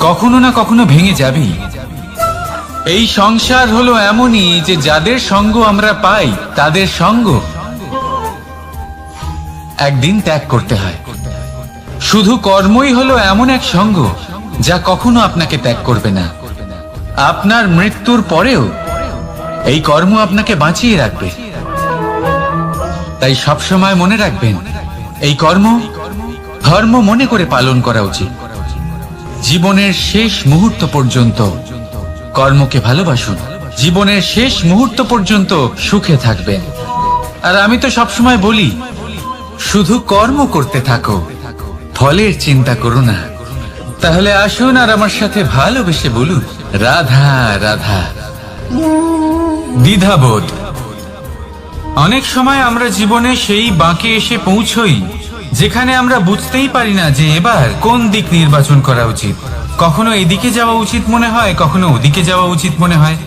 কখনো না কখনো ভেঙে যাবেই। এই সংসার হলো এমনই যে যাদের সঙ্গ আমরা পাই, তাদের সঙ্গ একদিন ত্যাগ করতে হয়। শুধু কর্মই হলো এমন এক সঙ্গ যা কখনো আপনাকে ত্যাগ করবে না। আপনার মৃত্যুর পরেও এই কর্ম আপনাকে বাঁচিয়ে রাখবে। তাই সবসময় মনে রাখবেন, এই কর্ম ধর্ম মনে করে পালন করা উচিত। জীবনের শেষ মুহূর্ত পর্যন্ত কর্মকে ভালোবাসুন, জীবনের শেষ মুহূর্ত পর্যন্ত সুখে থাকবেন। আর আমি তো সবসময় বলি, শুধু কর্ম করতে থাকো, ফলের চিন্তা করো না। তাহলে আসুন আর আমার সাথে ভালোবেসে বলুন, রাধা রাধা। দ্বিধাবোধ। অনেক সময় আমরা জীবনে সেই বাঁকে এসে পৌঁছই যেখানে আমরা বুঝতেই পারি না যে এবার কোন দিক নির্বাচন করা উচিত। কখনো এদিকে যাওয়া উচিত মনে হয়, কখনো ওদিকে যাওয়া উচিত মনে হয়,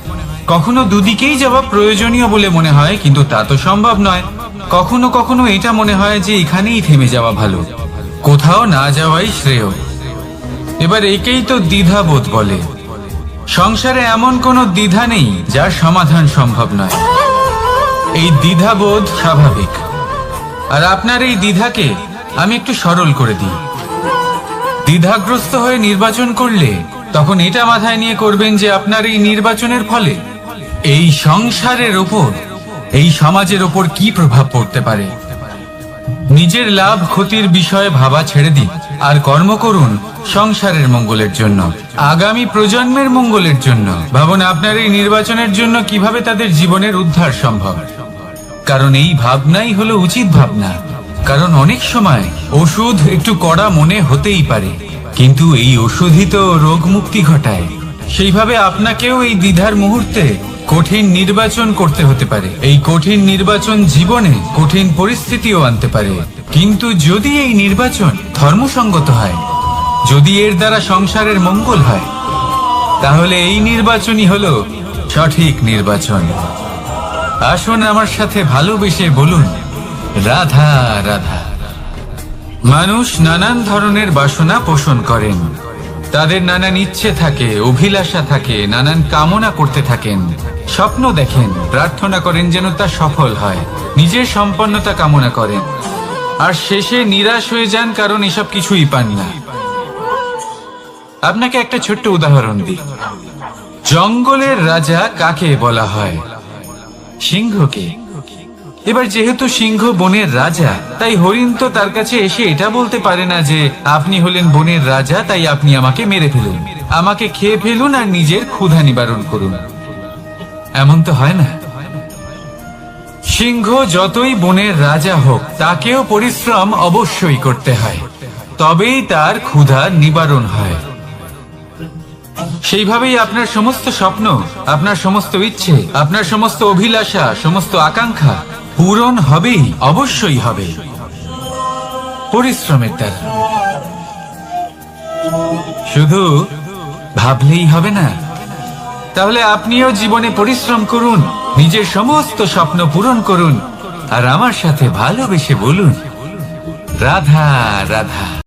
কখনো দুদিকেই যাওয়া প্রয়োজনীয় বলে মনে হয়, কিন্তু তা তো সম্ভব নয়। কখনো কখনো এটা মনে হয় যে এখানেই থেমে যাওয়া ভালো, কোথাও না যাওয়াই শ্রেয়। এবার একেই তো দ্বিধাবোধ বলে। সংসারে এমন কোনো দ্বিধা নেই যার সমাধান সম্ভব নয়। এই দ্বিধাবোধ স্বাভাবিক। আর আপনার এই দ্বিধাকে আমি একটু সরল করে দিই। দ্বিধাগ্রস্ত হয়ে নির্বাচন করলে তখন এটা মাথায় নিয়ে করবেন যে আপনার এই নির্বাচনের ফলে এই সংসারের ওপর, এই সমাজের ওপর কি প্রভাব পড়তে পারে। নিজের লাভ ক্ষতির বিষয়ে ভাবা ছেড়ে দিন আর কর্ম করুন সংসারের মঙ্গলের জন্য, আগামী প্রজন্মের মঙ্গলের জন্য। ভাবুন আপনার এই নির্বাচনের জন্য কিভাবে তাদের জীবনের উদ্ধার সম্ভব। কারণ এই ভাবনাই হলো উচিত ভাবনা। কারণ অনেক সময় ওষুধ একটু কড়া মনে হতেই পারে, কিন্তু এই ওষুধই তো রোগ মুক্তি ঘটায়। সেইভাবে আপনাকেও এই দ্বিধার মুহূর্তে কঠিন নির্বাচন করতে হতে পারে। এই কঠিন নির্বাচন জীবনে কঠিন পরিস্থিতিও আনতে পারে, কিন্তু যদি এই নির্বাচন ধর্মসঙ্গত হয়, যদি এর দ্বারা সংসারের মঙ্গল হয়, তাহলে এই নির্বাচনই হলো সঠিক নির্বাচন। আসুন আমার সাথে ভালোবেসে বলুন, রাধা রাধা। মানুষ নানান ধরনের বাসনা পোষণ করেন, তাদের নানান ইচ্ছে থাকে, অভিলাষা থাকে, নানান কামনা করতে থাকেন, স্বপ্ন দেখেন, প্রার্থনা করেন যেন তা সফল হয়, নিজের সম্পন্নতা কামনা করেন, আর শেষে নিরাশ হয়ে যান কারণ এসব কিছুই পান না। আপনাকে একটা ছোট্ট উদাহরণ দিই। জঙ্গলের রাজা কাকে বলা হয়? সিংহকে। এবার যেহেতু সিংহ বনের রাজা, তাই হরিণ তো তার কাছে এসে এটা বলতে পারে না যে আপনি হলেন বনের রাজা, তাই আপনি আমাকে মেরে ফেলুন, আমাকে খেয়ে ফেলুন আর নিজের ক্ষুধা নিবারণ করুন। এমন তো হয় না। সিংহ যতই বনের রাজা হোক, তাকেও পরিশ্রম অবশ্যই করতে হয়, তবেই তার ক্ষুধা নিবারণ হয়। সেইভাবেই আপনার সমস্ত স্বপ্ন, আপনার সমস্ত ইচ্ছে, আপনার সমস্ত অভিলাষা, সমস্ত আকাঙ্ক্ষা পূরণ হবেই, অবশ্যই হবে, পরিশ্রমের দ্বারা। শুধু ভাবলেই হবে না। তাহলে আপনিও জীবনে পরিশ্রম করুন, নিজের সমস্ত স্বপ্ন পূরণ করুন, আর আমার সাথে ভালোবেসে বলুন, রাধা রাধা।